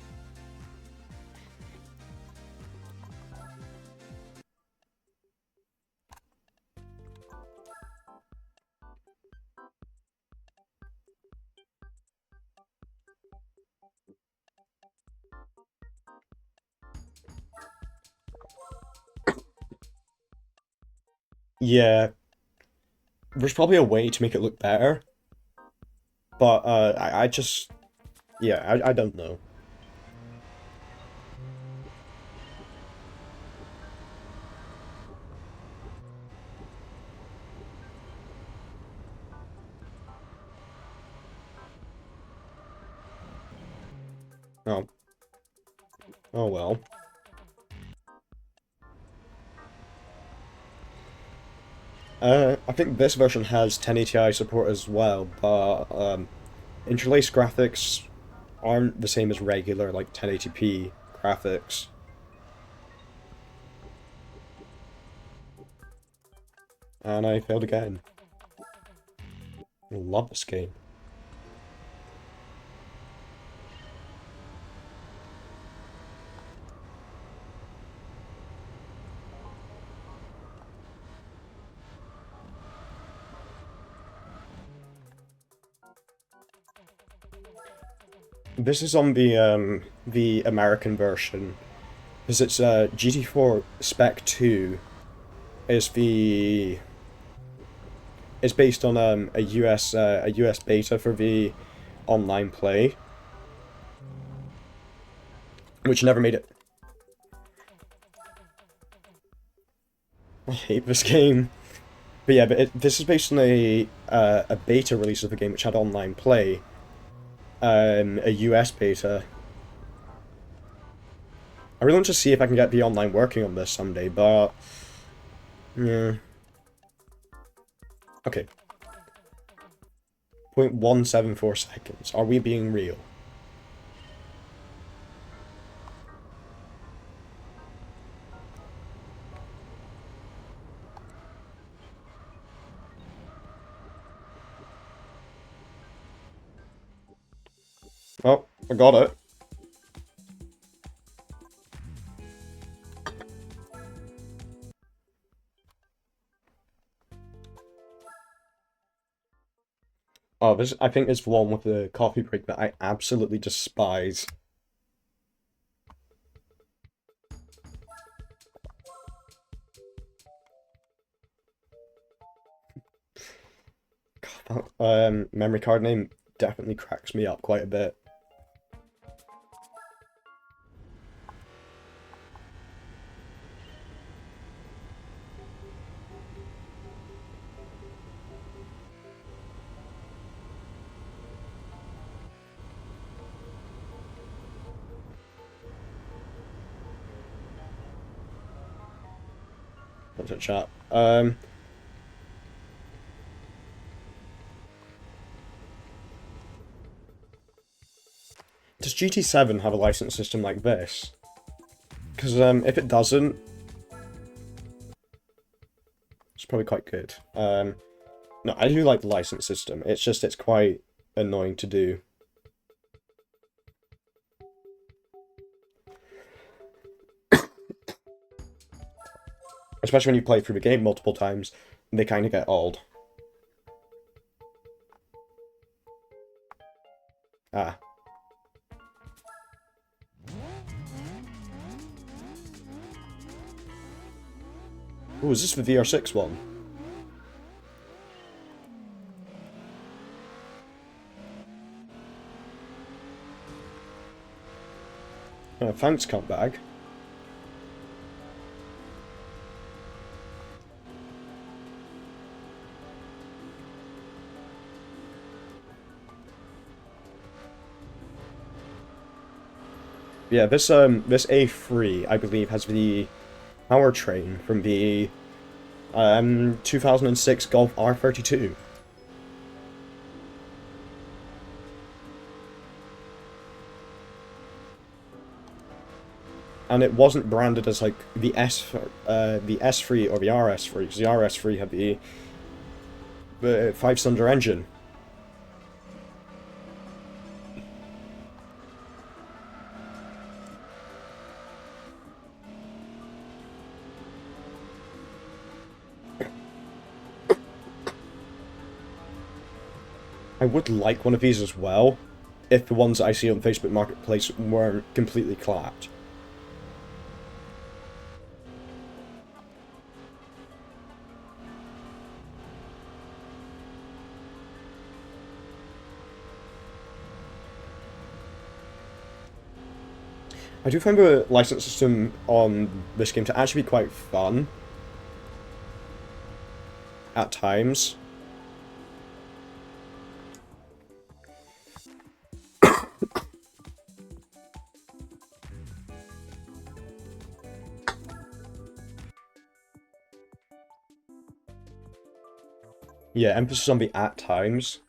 Yeah, there's probably a way to make it look better, but I just, yeah, I don't know. Oh, oh well. I think this version has 1080i support as well, but interlaced graphics aren't the same as regular, like 1080p graphics. And I failed again. I love this game. This is on the American version, because it's GT4 Spec 2 is the is based on a US beta for the online play, which never made it. I hate this game. But yeah, this is based on a beta release of the game which had online play, a US beta. I really want to see if I can get the online working on this someday, but yeah. Okay. 0.174 seconds. Are we being real? Oh, I got it. Oh, this I think is the one with the coffee break that I absolutely despise. God, that memory card name definitely cracks me up quite a bit. What's it, chat? Does GT7 have a license system like this? Because if it doesn't, it's probably quite good. No, I do like the license system. It's just it's quite annoying to do. Especially when you play through the game multiple times, they kind of get old. Ah. Oh, is this the VR6 one? Thanks, cuntbag. Yeah, this A3, I believe, has the powertrain from the 2006 Golf R32. And it wasn't branded as like the S3 or the RS3, because the RS3 had the 5-cylinder engine. I would like one of these as well, if the ones that I see on Facebook Marketplace weren't completely clapped. I do find the license system on this game to actually be quite fun at times. Yeah, emphasis on the at times.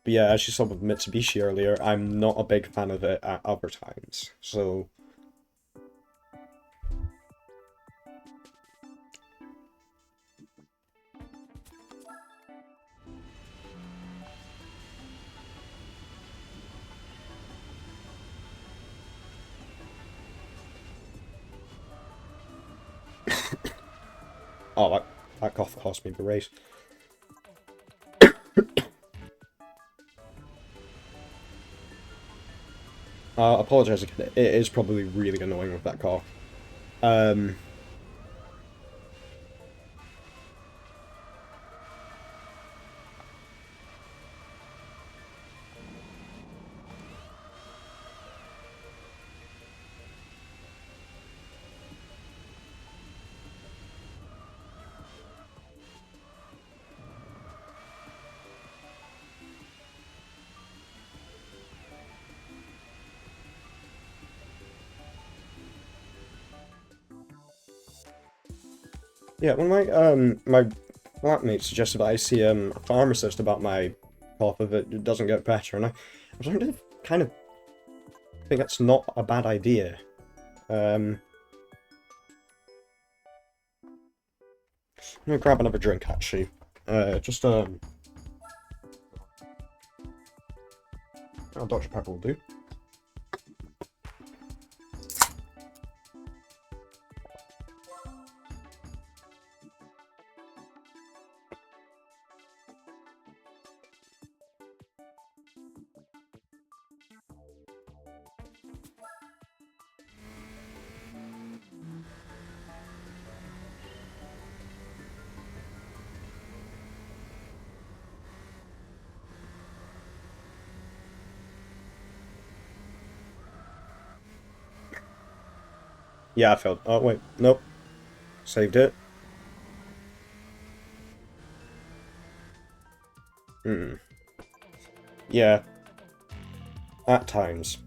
But yeah, as you saw with Mitsubishi earlier, I'm not a big fan of it at other times, so... Oh, that cost me the race. Apologise again, it is probably really annoying with that car. Yeah, one of my flatmates suggested that I see a pharmacist about my cough if it doesn't get better, and I'm starting to kind of think that's not a bad idea. I'm gonna grab another drink actually. Just oh, Dr. Pepper will do. Yeah, I failed. Oh wait, nope. Saved it. Yeah. At times.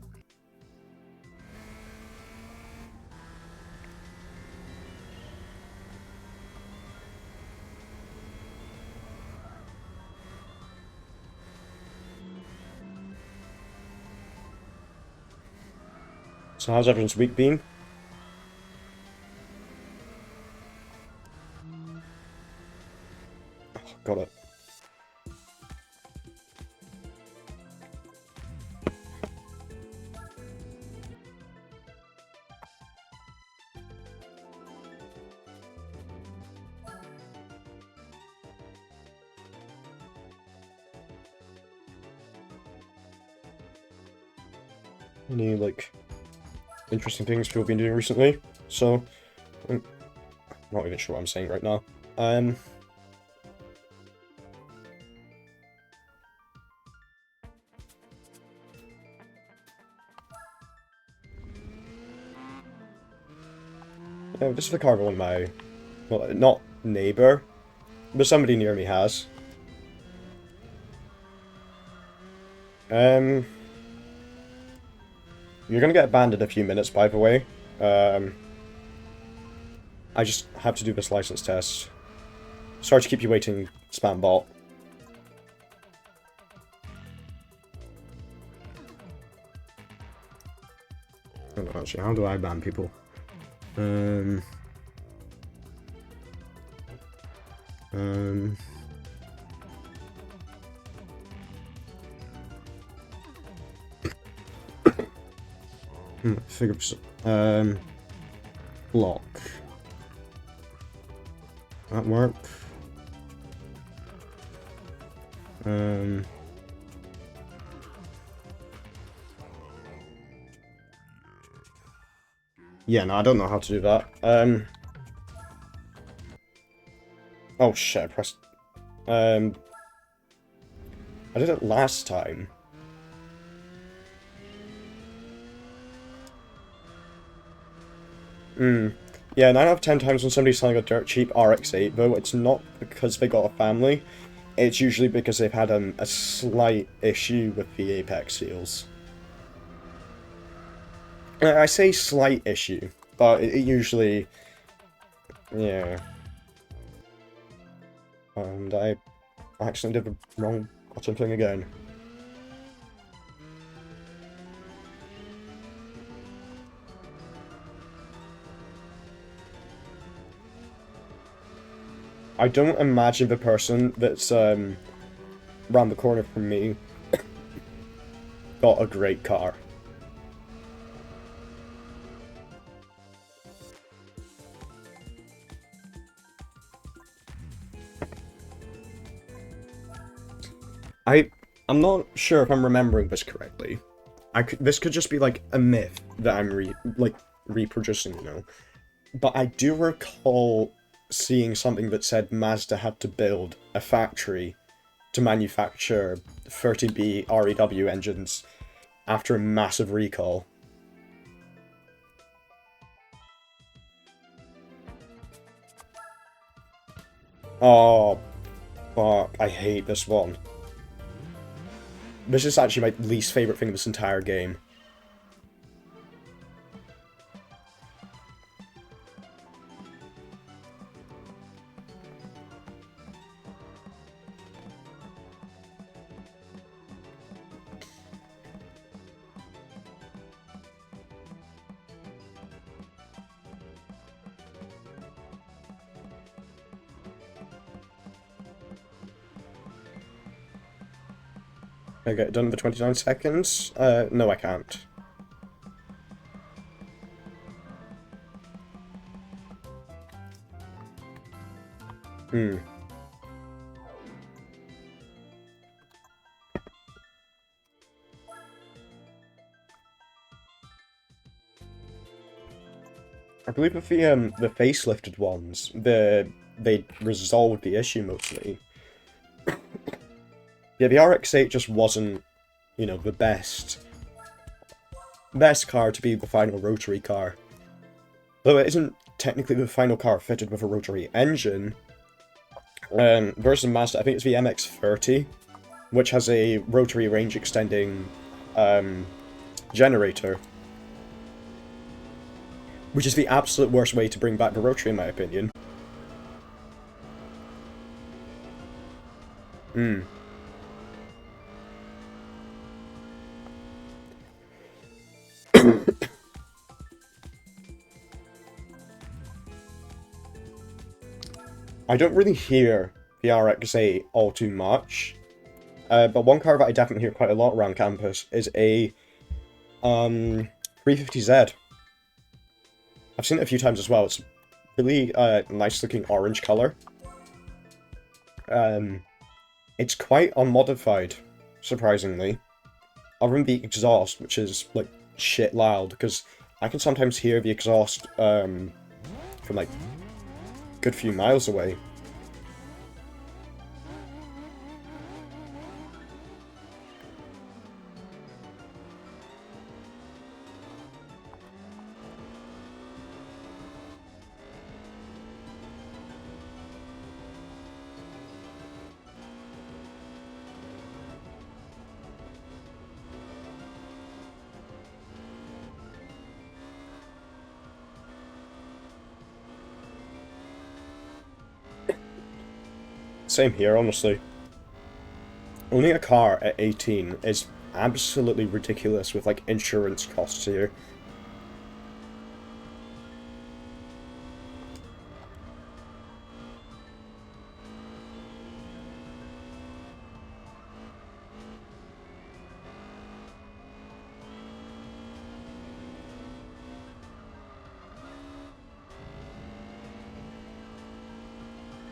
So how's everyone's week been? Oh, got it. Any, like, interesting things people have been doing recently? So, I'm not even sure what I'm saying right now. This is the car of one of my, well, not neighbour, but somebody near me has. You're gonna get banned in a few minutes, by the way. I just have to do this license test. Sorry to keep you waiting, spam bot. I don't know, actually, how do I ban people? Figure, block. That work? Yeah, no, I don't know how to do that. Oh shit, I pressed... I did it last time. Yeah, 9 out of 10 times when somebody's selling a dirt cheap RX-8, though, it's not because they got a family. It's usually because they've had a slight issue with the Apex seals. I say slight issue, but it usually... Yeah. And I accidentally did the wrong button thing again. I don't imagine the person that's round the corner from me got a great car. I'm not sure if I'm remembering this correctly. This could just be like a myth that I'm reproducing, you know. But I do recall seeing something that said Mazda had to build a factory to manufacture 30B REW engines after a massive recall. Oh, fuck, I hate this one. This is actually my least favourite thing in this entire game. I get it done in the 29 seconds? No I can't. I believe with the facelifted ones, they resolved the issue mostly. Yeah, the RX-8 just wasn't, you know, the best car to be the final rotary car. Though it isn't technically the final car fitted with a rotary engine. Versus Mazda, I think it's the MX-30, which has a rotary range extending generator. Which is the absolute worst way to bring back the rotary, in my opinion. I don't really hear the RX-8 all too much, but one car that I definitely hear quite a lot around campus is a 350Z. I've seen it a few times as well. It's really nice looking orange color. It's quite unmodified, surprisingly. Other than the exhaust, which is like shit loud, because I can sometimes hear the exhaust from like a good few miles away. Same here, honestly. Owning a car at 18 is absolutely ridiculous with, like, insurance costs here.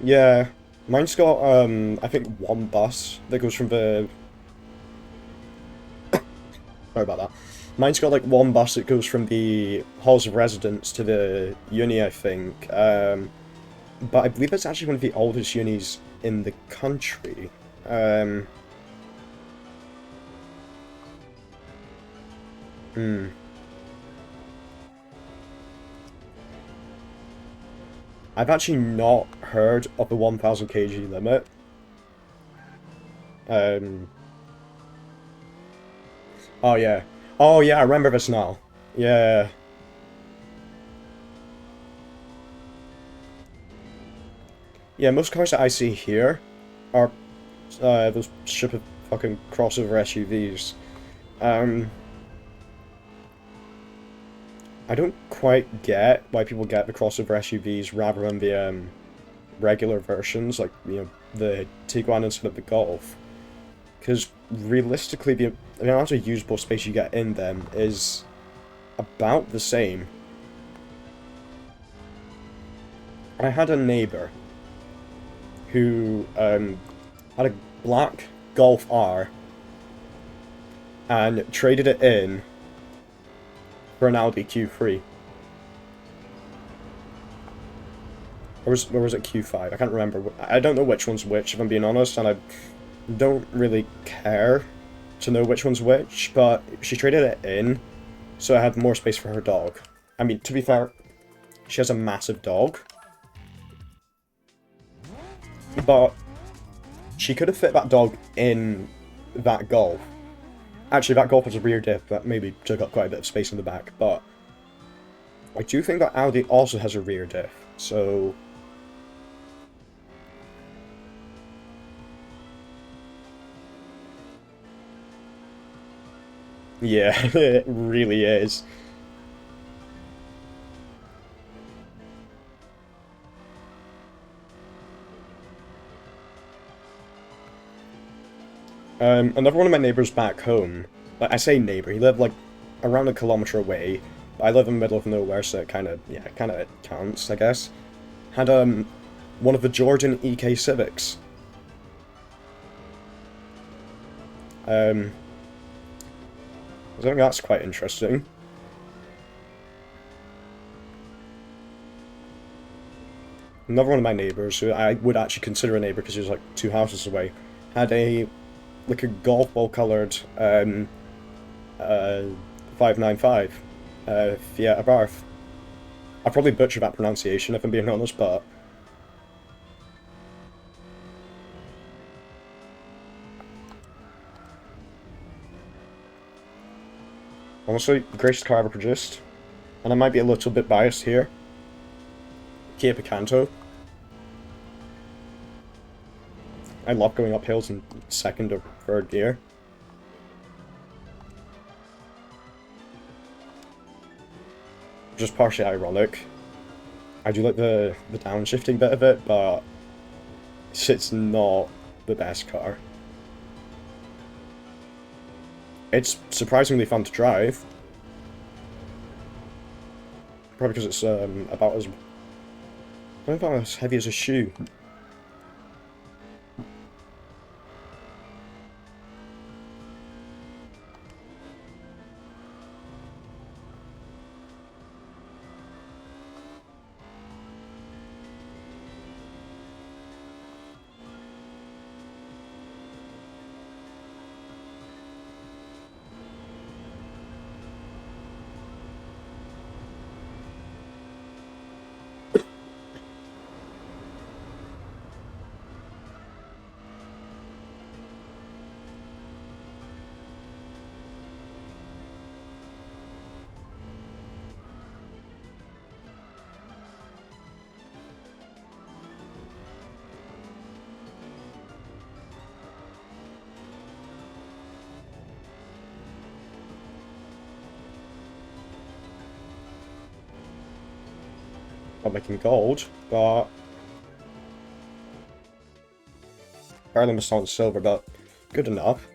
Yeah, mine's got, I think one bus that goes from the... Sorry about that. Mine's got, like, one bus that goes from the halls of residence to the uni, I think. But I believe it's actually one of the oldest unis in the country. Um, hmm. I've actually not heard of the 1000 kg limit. Um, oh yeah. Oh yeah, I remember this now. Yeah. Yeah, most cars that I see here are those stupid fucking crossover SUVs. Um, I don't quite get why people get the crossover SUVs rather than the regular versions, like, you know, the Tiguan instead of the Golf. Because realistically, the amount of usable space you get in them is about the same. I had a neighbour who had a black Golf R and traded it in for an Audi Q3. Or was it Q5? I can't remember. I don't know which one's which, if I'm being honest, and I don't really care to know which one's which, but she traded it in, so I had more space for her dog. I mean, to be fair, she has a massive dog, but she could have fit that dog in that Golf. Actually, that Golf was a rear diff that maybe took up quite a bit of space in the back, but I do think that Audi also has a rear diff, so... Yeah, it really is. Another one of my neighbors back home, like, I say neighbor, he lived like around a kilometer away, but I live in the middle of nowhere, so it kind of, yeah, it kind of counts, I guess. Had one of the Jordan EK Civics. Um, I think that's quite interesting. Another one of my neighbors, who I would actually consider a neighbor because he was like 2 houses away, had a like a golf ball coloured uh 595 Fiat Abarth. I probably butchered that pronunciation if I'm being honest, but honestly, the greatest car ever produced. And I might be a little bit biased here. Kia Picanto. I love going up hills in second or third gear. Just partially ironic. I do like the downshifting bit of it, but it's not the best car. It's surprisingly fun to drive. Probably because it's about as... I don't know about as heavy as a shoe. Not making gold, but barely missed out on silver, but good enough.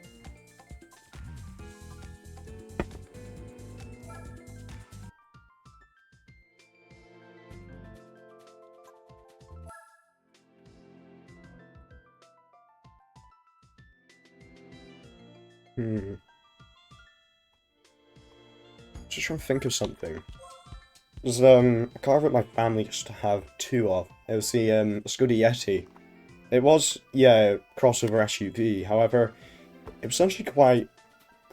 Just trying to think of something. There's a car that my family used to have two of. It was the Skoda Yeti. It was, yeah, crossover SUV. However, it was actually quite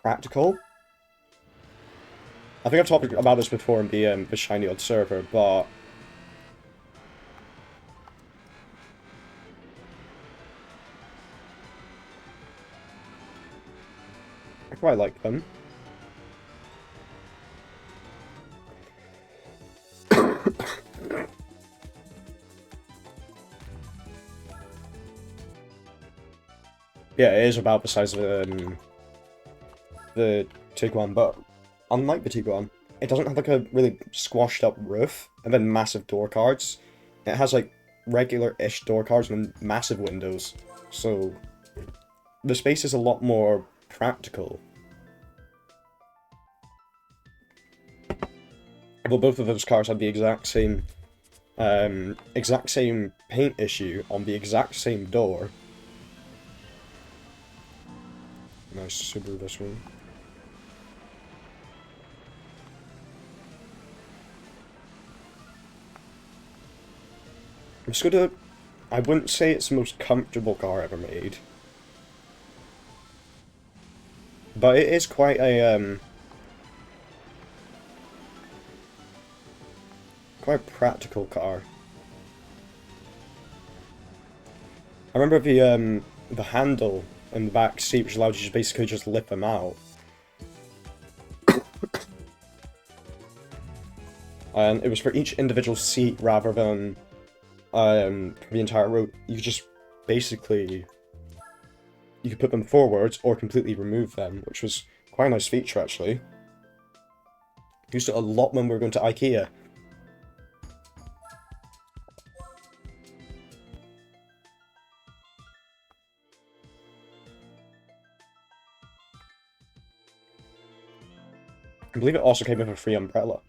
practical. I think I've talked about this before in the Shiny Odd server, but I quite like them. Yeah, it is about the size of the Tiguan, but unlike the Tiguan, it doesn't have like a really squashed up roof and then massive door cards. It has like regular-ish door cards and massive windows, so the space is a lot more practical. Well, both of those cars have the exact same paint issue on the exact same door. Nice Subaru this one. I'm just gonna... I wouldn't say it's the most comfortable car ever made. But it is quite a, quite practical car. I remember the handle in the back seat, which allowed you to basically just lift them out. And it was for each individual seat rather than for the entire road. You could just basically... You could put them forwards or completely remove them, which was quite a nice feature actually. Used it a lot when we were going to IKEA. I believe it also came with a free umbrella.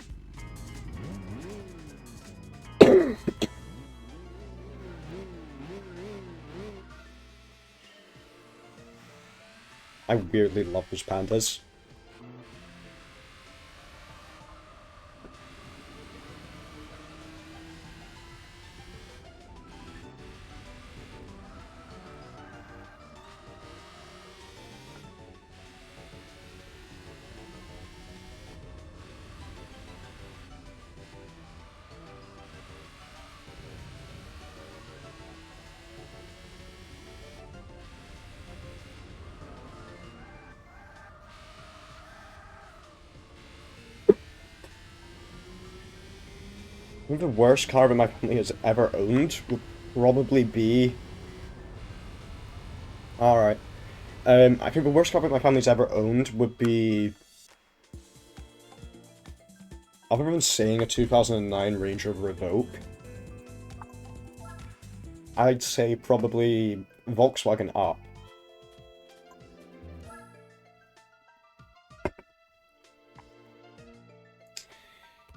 I weirdly love those pandas. I think the worst car that my family has ever owned would probably be... Alright. I think the worst car that my family's ever owned would be... Other than saying a 2009 Ranger Revoke, I'd say probably Volkswagen Up.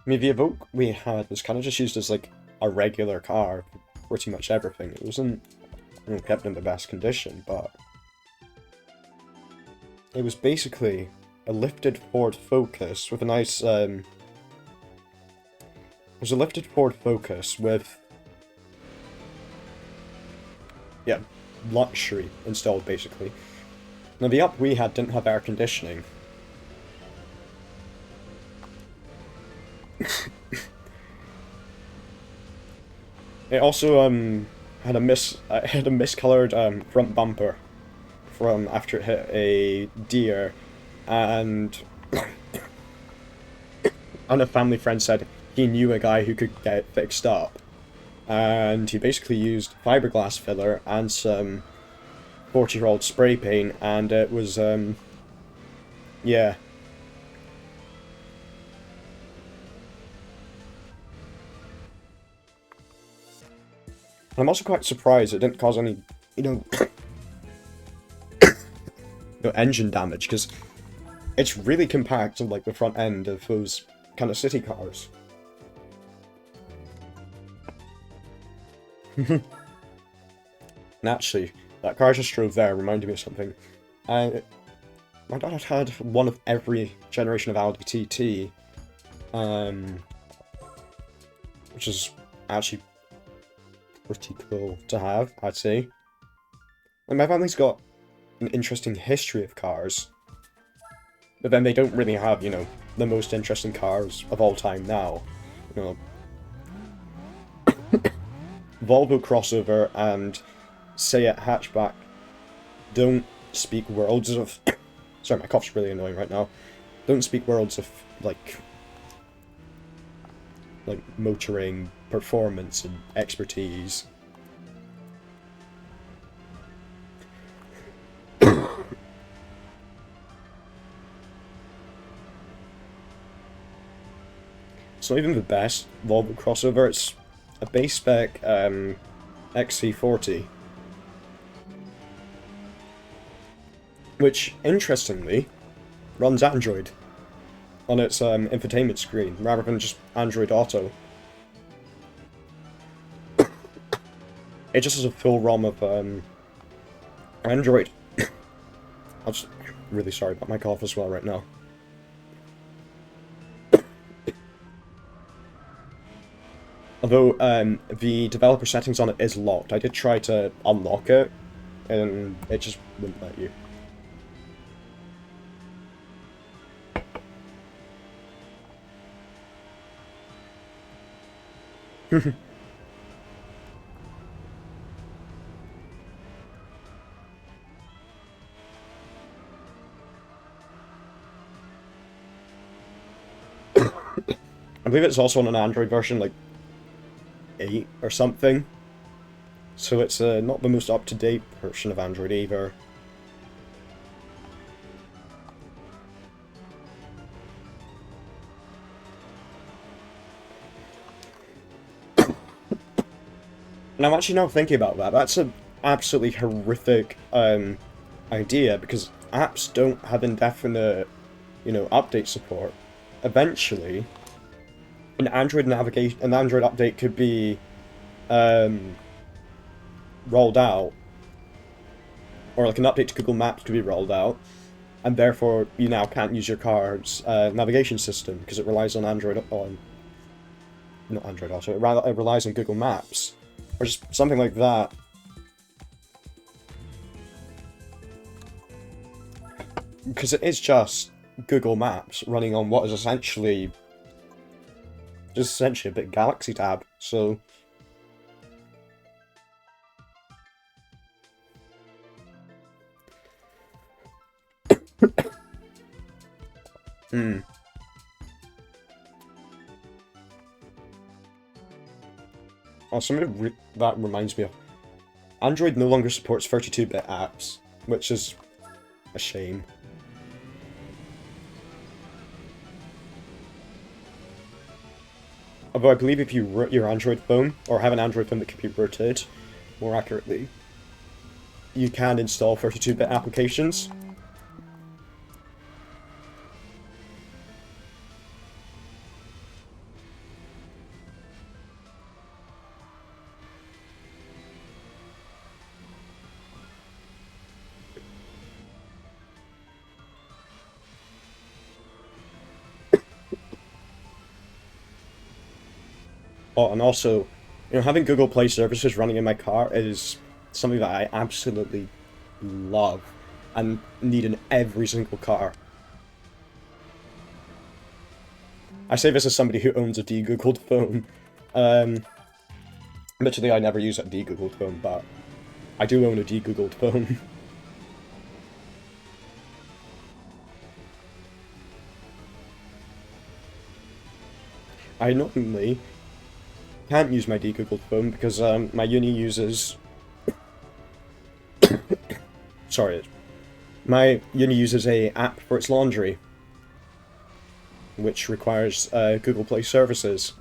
I mean, the Evoque we had was kind of just used as, like, a regular car for pretty much everything. It wasn't, you know, kept in the best condition, but... It was basically a lifted Ford Focus with a nice, It was a lifted Ford Focus with... Yeah, luxury installed, basically. Now, the Up we had didn't have air conditioning. It also had a miscolored front bumper from after it hit a deer, and a family friend said he knew a guy who could get it fixed up, and he basically used fiberglass filler and some 40-year-old spray paint, and it was yeah. I'm also quite surprised it didn't cause any, you know, engine damage, because it's really compact on, like, the front end of those kind of city cars. And actually, that car I just drove there reminded me of something. My dad had one of every generation of Audi TT, which is actually pretty cool to have, I'd say. And my family's got an interesting history of cars, but then they don't really have, you know, the most interesting cars of all time now. You know, Volvo crossover and Seat hatchback don't speak worlds of... Sorry, my cough's really annoying right now. Don't speak worlds of, like motoring, performance, and expertise. It's not even the best Volvo crossover, it's a base spec XC40. Which, interestingly, runs Android on its infotainment screen, rather than just Android Auto. It just has a full ROM of Android. I'm just really sorry about my cough as well right now. Although the developer settings on it is locked. I did try to unlock it, and it just wouldn't let you. I believe it's also on an Android version, like 8 or something. So it's not the most up-to-date version of Android either. And I'm actually now thinking about that. That's an absolutely horrific idea, because apps don't have indefinite, you know, update support. Eventually, an Android update could be rolled out, or like an update to Google Maps could be rolled out, and therefore you now can't use your car's navigation system because it relies on not Android Auto. It relies on Google Maps, or just something like that. Because it is just Google Maps running on what is essentially a big Galaxy tab, so... Oh, something that reminds me of... Android no longer supports 32-bit apps, which is a shame. Although I believe if you root your Android phone, or have an Android phone that can be rooted, more accurately, you can install 32-bit applications. Oh, and also, you know, having Google Play services running in my car is something that I absolutely love and need in every single car. I say this as somebody who owns a de-Googled phone. Admittedly, I never use a de-Googled phone, but I do own a de-Googled phone. I normally can't use my de-Googled phone because my uni uses... Sorry. My uni uses a app for its laundry, which requires Google Play services.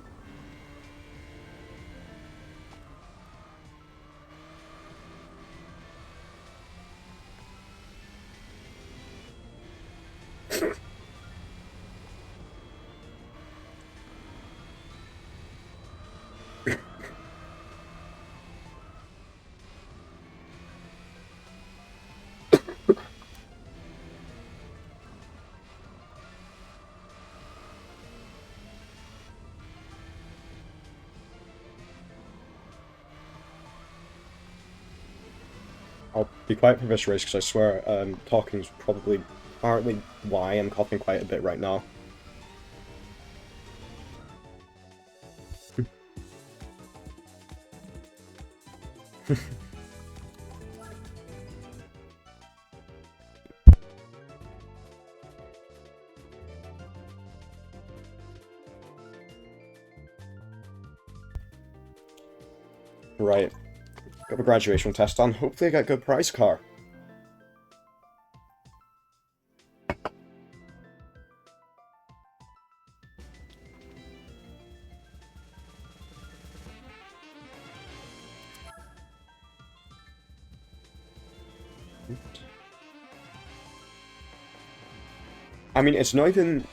I'll be quiet for this race because I swear talking is probably partly why I'm coughing quite a bit right now. Right. Got the graduation test done. Hopefully I get a good prize car. I mean, it's not even...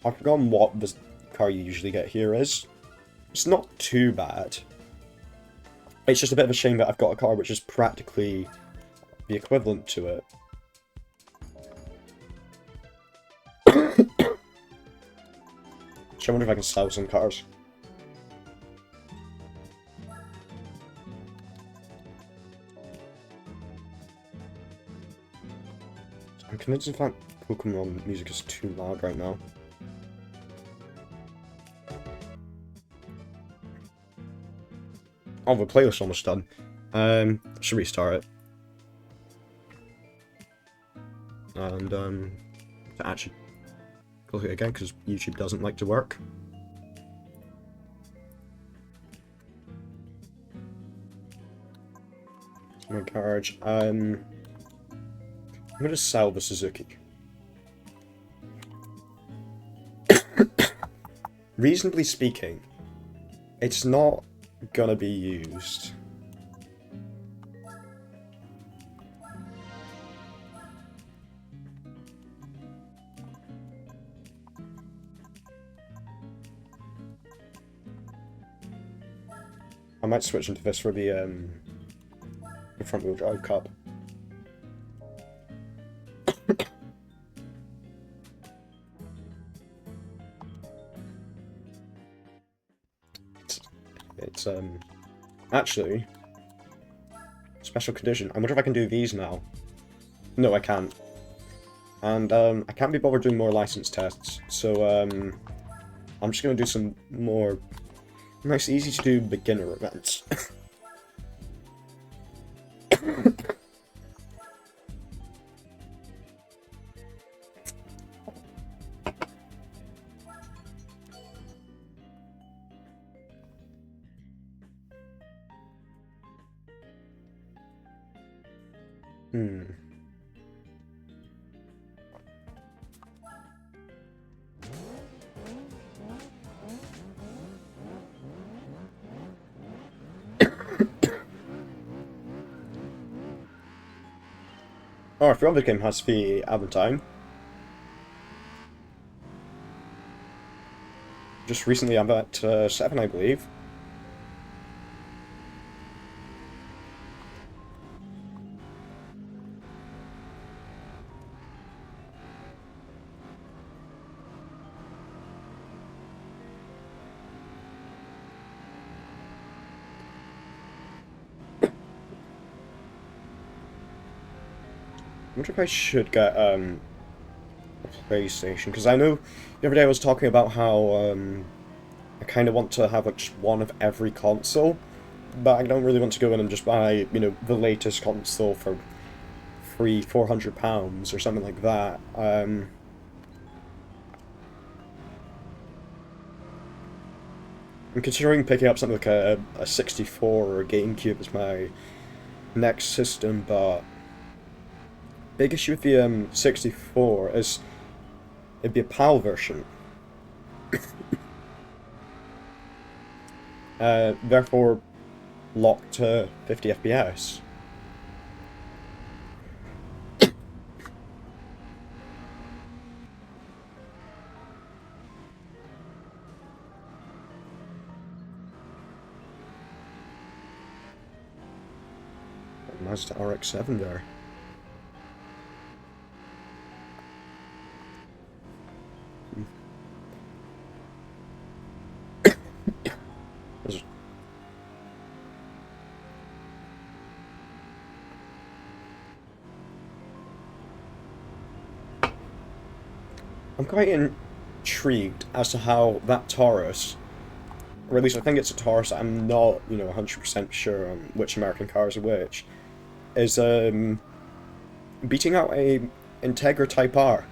I've forgotten what the car you usually get here is. It's not too bad. It's just a bit of a shame that I've got a car which is practically the equivalent to it. So I wonder if I can sell some cars. I'm convinced in fact Pokemon music is too loud right now. Oh, the playlist's almost done. Should restart it. And, actually close it again, because YouTube doesn't like to work. My garage. I'm gonna sell the Suzuki. Reasonably speaking, it's not gonna be used. I might switch into this for the front-wheel drive cup. It's actually special condition. I wonder if I can do these now. No, I can't. And I can't be bothered doing more license tests, so I'm just gonna do some more nice, easy to do beginner events. Oh, I forgot the game has the advent time. Just recently I'm at 7, I believe. I wonder if I should get a PlayStation, because I know the other day I was talking about how I kind of want to have like just one of every console, but I don't really want to go in and just buy, you know, the latest console for £300-400 or something like that. I'm considering picking up something like a 64 or a GameCube as my next system, but big issue with the 64 is it'd be a PAL version. Therefore locked to 50 FPS. Mazda RX-7 there. I'm quite intrigued as to how that Taurus, or at least I think it's a Taurus, I'm not, 100% sure on which American cars are which, is beating out a Integra Type R.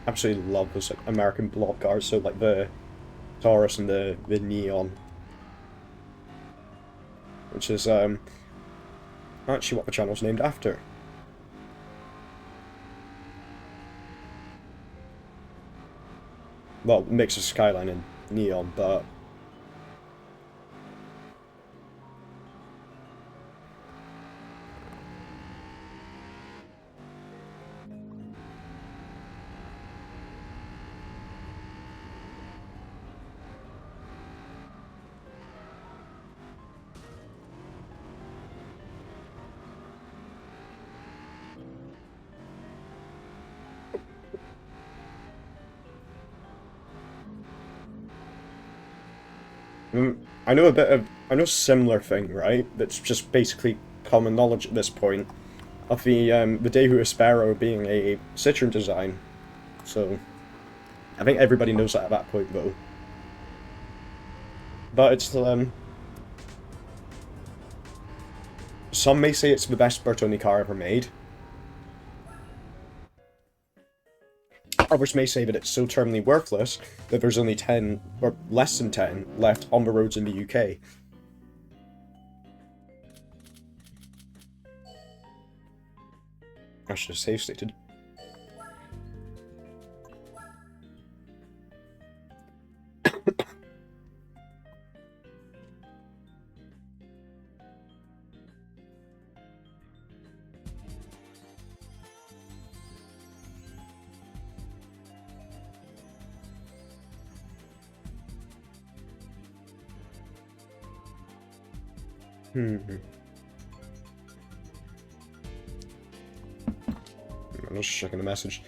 Absolutely love those like, American block cars, so like the Taurus and the Neon, which is actually what the channel's named after. Well, mix of Skyline and Neon, but I know a similar thing, right? That's just basically common knowledge at this point of the Daewoo Aspero being a Citroen design. So I think everybody knows that at that point, though. But it's some may say it's the best Bertoni car ever made. Others may say that it's so terminally worthless that there's only 10, or less than 10, left on the roads in the UK. I should have save stated. I'm just checking the message.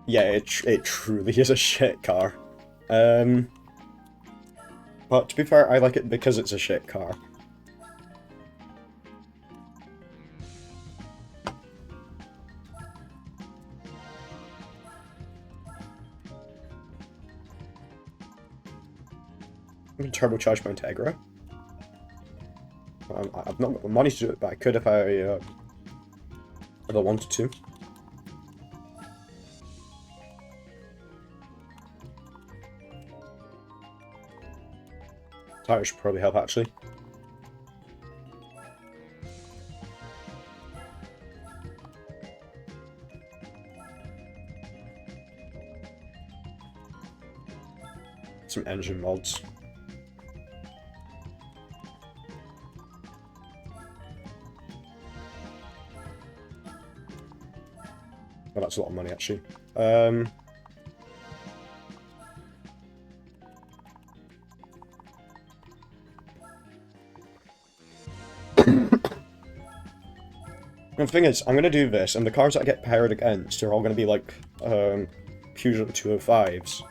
Yeah, it truly is a shit car. But to be fair, I like it because it's a shit car. I can turbocharge my Integra. I've not got the money to do it, but I could if I wanted to. Tires should probably help, actually. Some engine mods. Oh, that's a lot of money, actually. The thing is, I'm going to do this, and the cars that I get paired against are all going to be like Peugeot 205s.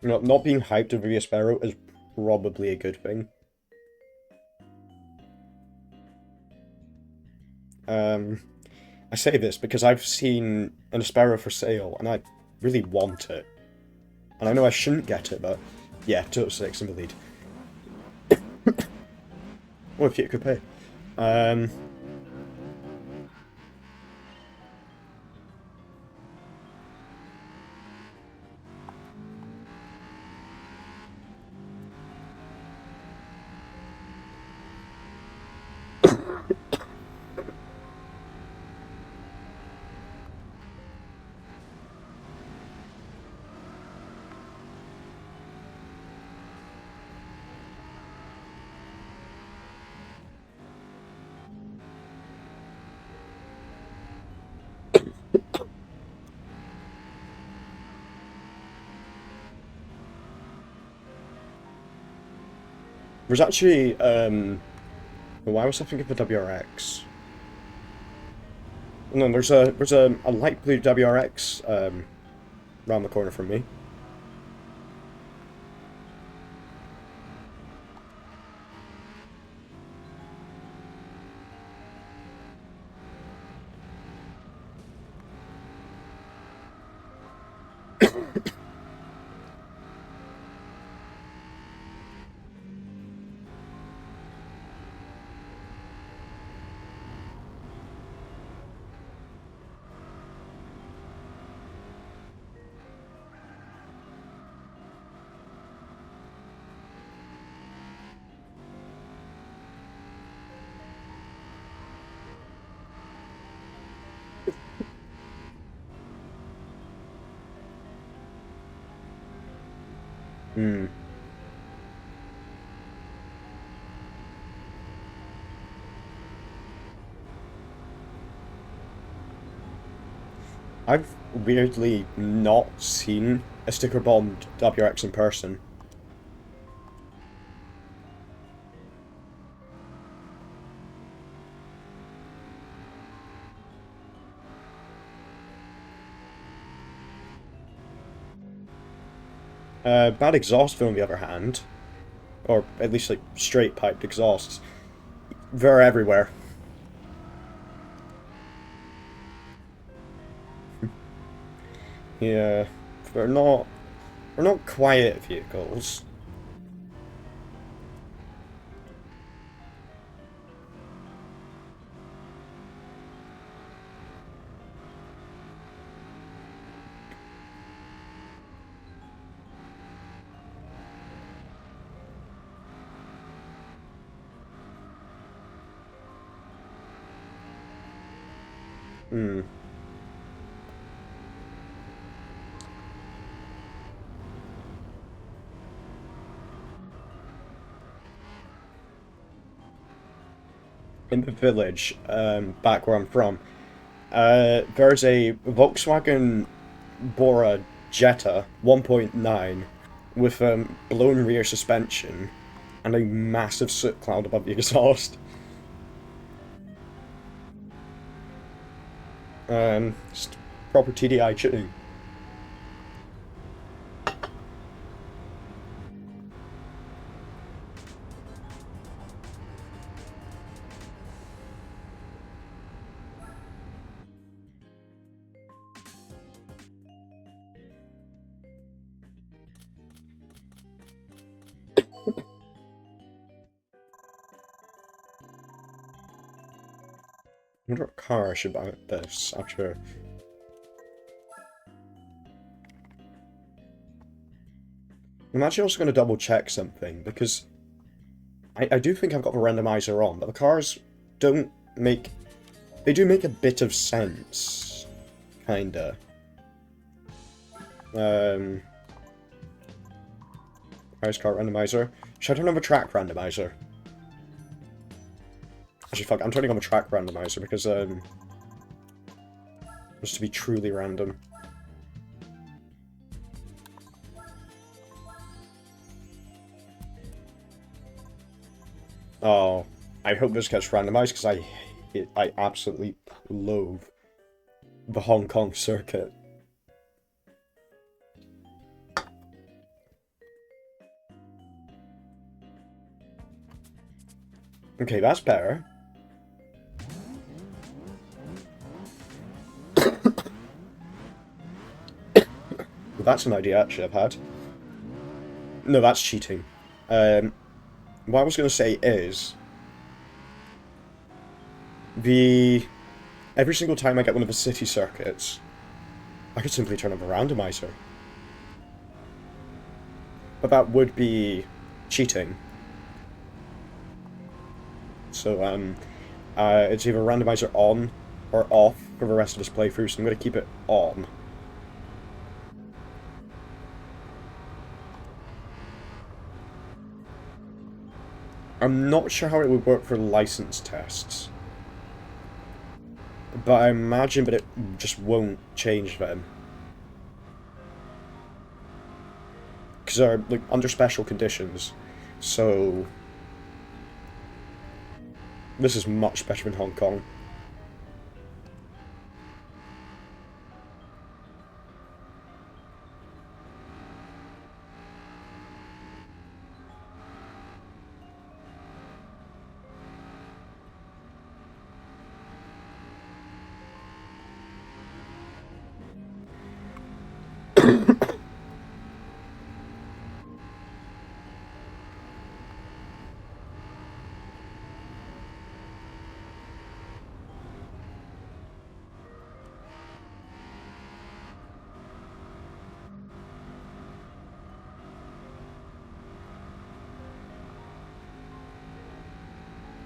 You know, not being hyped over the Aspero is probably a good thing. I say this because I've seen an Aspero for sale, and I really want it. And I know I shouldn't get it, but yeah, 206 in the lead. What if you could pay? There's actually, why was I thinking of a WRX? No, there's a light blue WRX, around the corner from me. Hmm. I've weirdly not seen a sticker bombed WRX in person. Bad exhaust though, on the other hand, or at least like straight piped exhausts, they're everywhere. Yeah, they're not quiet vehicles. Hmm. In the village, back where I'm from, there's a Volkswagen Bora Jetta 1.9 with blown rear suspension and a massive soot cloud above the exhaust. Just proper TDI tuning. I wonder what car I should buy with this after. I'm actually also going to double check something because I do think I've got the randomizer on, but the cars don't make. They do make a bit of sense. Kinda. Price car randomizer. Should I turn on the track randomizer? Actually, fuck, I'm turning on the track randomizer because, just to be truly random. Oh, I hope this gets randomized because I absolutely loathe the Hong Kong circuit. Okay, that's better. That's an idea actually I've had. No, that's cheating. What I was going to say is every single time I get one of the city circuits, I could simply turn on the randomizer. But that would be cheating. So it's either randomizer on or off for the rest of this playthrough, so I'm going to keep it on. I'm not sure how it would work for license tests, but I imagine that it just won't change them. Because they're like under special conditions, so This is much better than Hong Kong.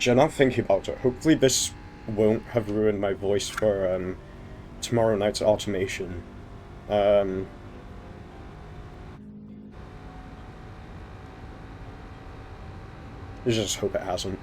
Yeah, now thinking about it, hopefully this won't have ruined my voice for tomorrow night's automation. I just hope it hasn't.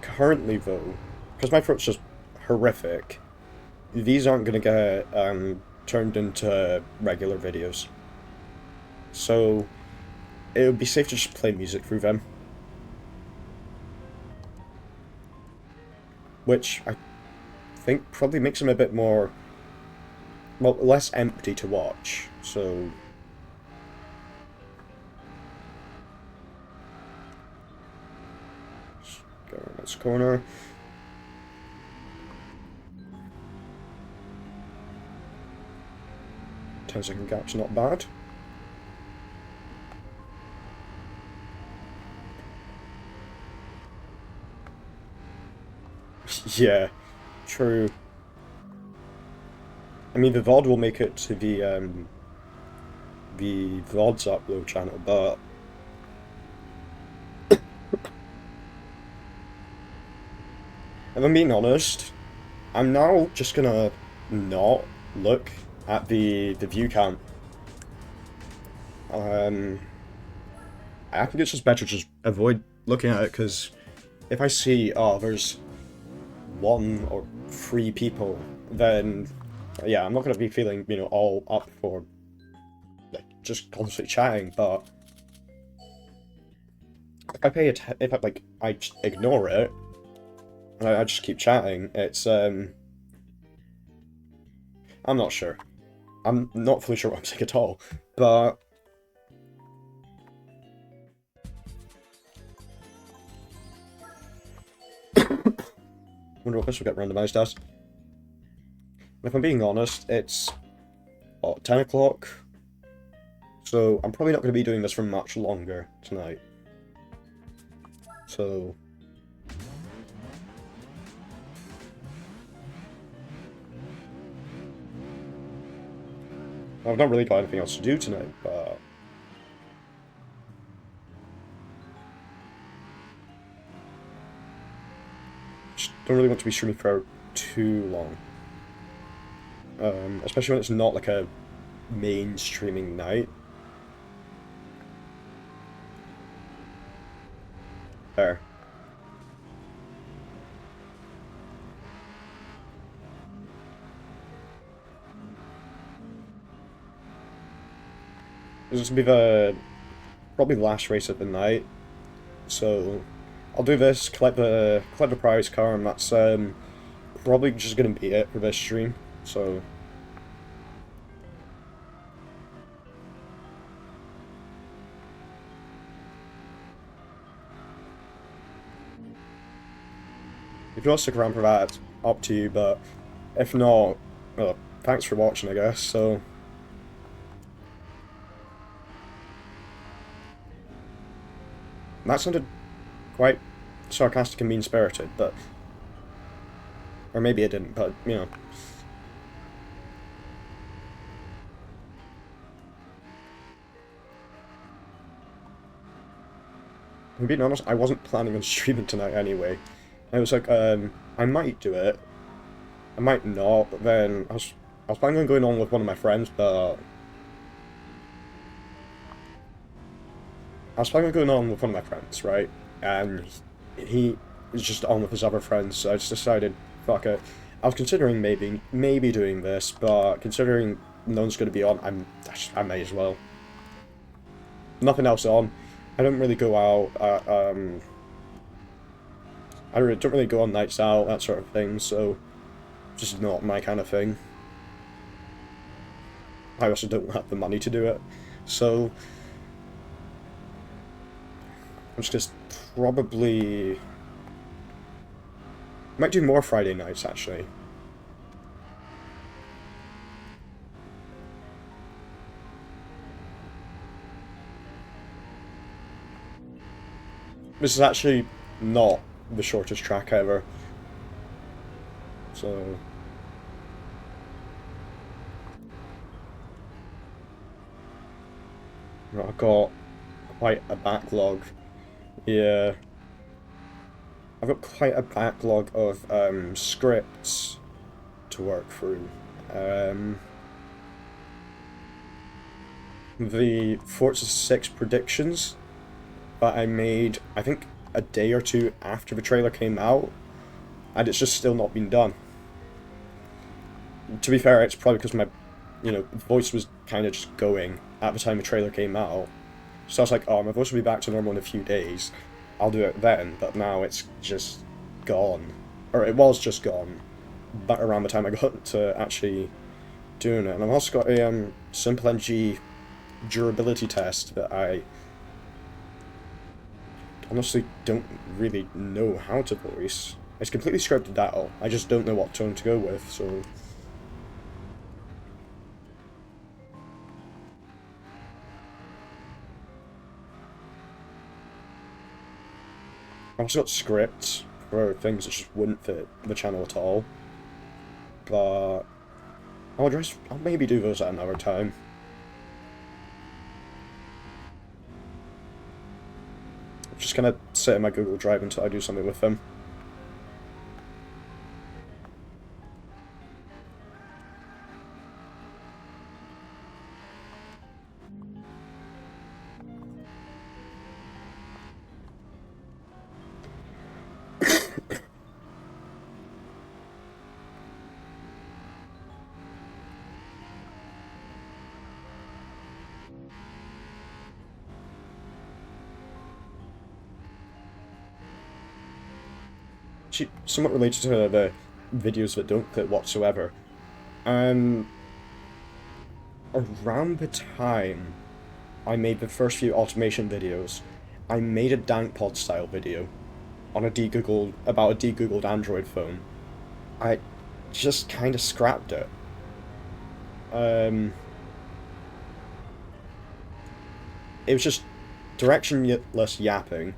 Currently, though, because my throat's just horrific, these aren't going to get turned into regular videos. So, it would be safe to just play music through them. Which I think probably makes them a bit more, well, less empty to watch. So, let's go around this corner. 10-second gap's not bad. Yeah, true. I mean, the VOD will make it to the VOD's upload channel, but if I'm being honest, I'm now just gonna not look at the view count. I think it's just better to just avoid looking at it, because if I see, oh, there's 1 or 3 people, then yeah, I'm not gonna be feeling, you know, all up for like just constantly chatting. But if I just ignore it, and I just keep chatting, it's I'm not sure. I'm not fully sure what I'm saying at all, but wonder what this will get randomized as. If I'm being honest, it's 10 o'clock, so I'm probably not going to be doing this for much longer tonight. So I've not really got anything else to do tonight, but just don't really want to be streaming for too long. Especially when it's not like a main streaming night. There. This is going to be probably the last race of the night, so I'll do this, collect the prize car, and that's probably just going to be it for this stream. So if you want to stick around for that, it's up to you, but if not, well, thanks for watching, I guess. So that sounded quite sarcastic and mean-spirited, but or maybe it didn't, but you know. I'm being honest, I wasn't planning on streaming tonight anyway. I was like, I might do it, I might not, but then I was planning on going on with one of my friends, but I was planning on going on with one of my friends, right? and he is just on with his other friends, so I just decided, fuck it. I was considering maybe doing this, but considering no one's going to be on, I may as well. Nothing else on. I don't really go out. I don't really go on nights out, that sort of thing. So, just not my kind of thing. I also don't have the money to do it, so I'm just probably might do more Friday nights actually. This is actually not the shortest track ever, so I've got quite a backlog. Yeah, I've got quite a backlog of scripts to work through. The Forza 6 predictions that I made, I think, a day or two after the trailer came out, and it's just still not been done. To be fair, it's probably because my, voice was kind of just going at the time the trailer came out. So I was like, oh, my voice will be back to normal in a few days. I'll do it then, but now it's just gone. Or it was just gone, but around the time I got to actually doing it. And I've also got a Simple NG durability test that I honestly don't really know how to voice. It's completely scripted out. I just don't know what tone to go with, so I've also got scripts for things that just wouldn't fit the channel at all. But I'll maybe do those at another time. I'm just gonna sit in my Google Drive until I do something with them. Somewhat related to the videos that don't fit whatsoever. Around the time I made the first few automation videos, I made a DankPod style video on about a de-googled Android phone. I just kind of scrapped it. It was just directionless yapping,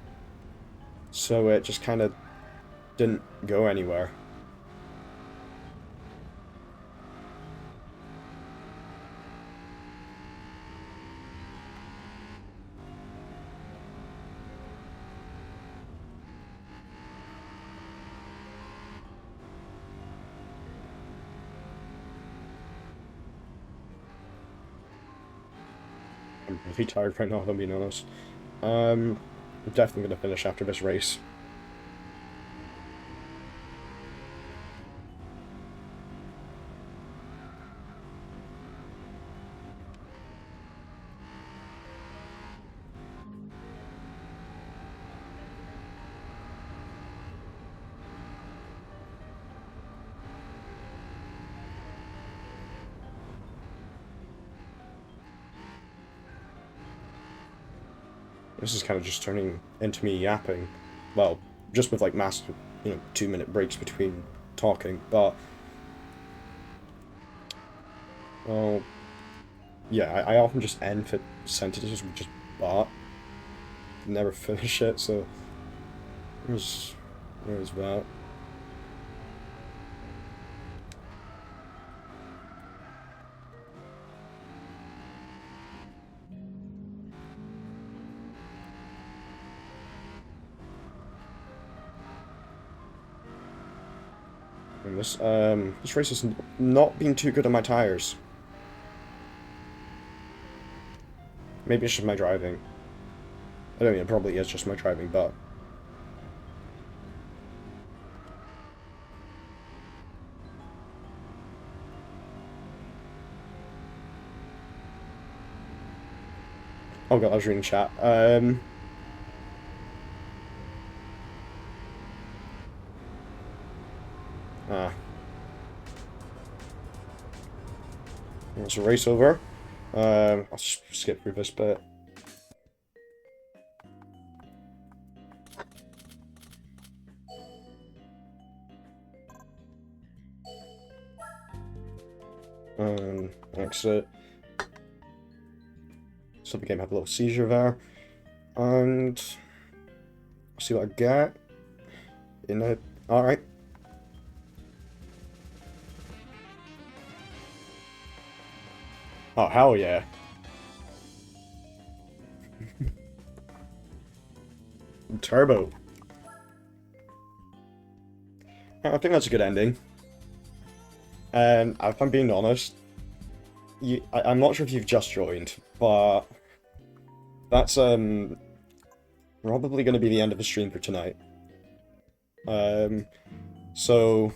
so it just kind of didn't go anywhere. I'm really tired right now, if I'm being honest. I'm definitely going to finish after this race. This is kind of just turning into me yapping. Well, just with like massive, 2-minute breaks between talking, but well, yeah, I often just end sentences with just but. Never finish it, so there's that. And this race has not been too good on my tires. Maybe it's just my driving. I don't mean it probably is just my driving, but Oh god, I was reading chat. Ah, let's race over. I'll just skip through this bit. Exit. So the game had a little seizure there. And see what I get in it. Alright. Oh, hell yeah. Turbo. I think that's a good ending. And if I'm being honest, I'm not sure if you've just joined, but that's probably going to be the end of the stream for tonight. So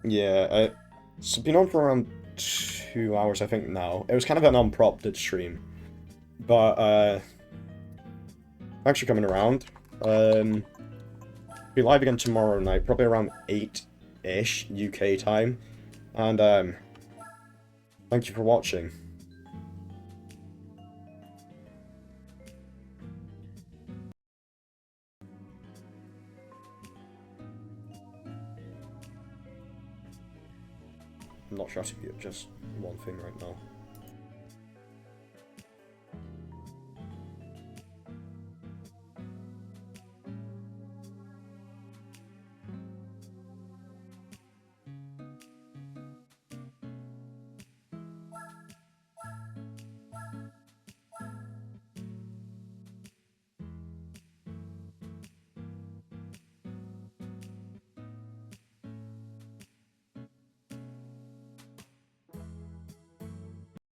yeah, it's been on for around 2 hours, I think now. It was kind of an unprompted stream, but thanks for coming around. Be live again tomorrow night, probably around 8-ish UK time, and thank you for watching. I'm not sure how to do just one thing right now.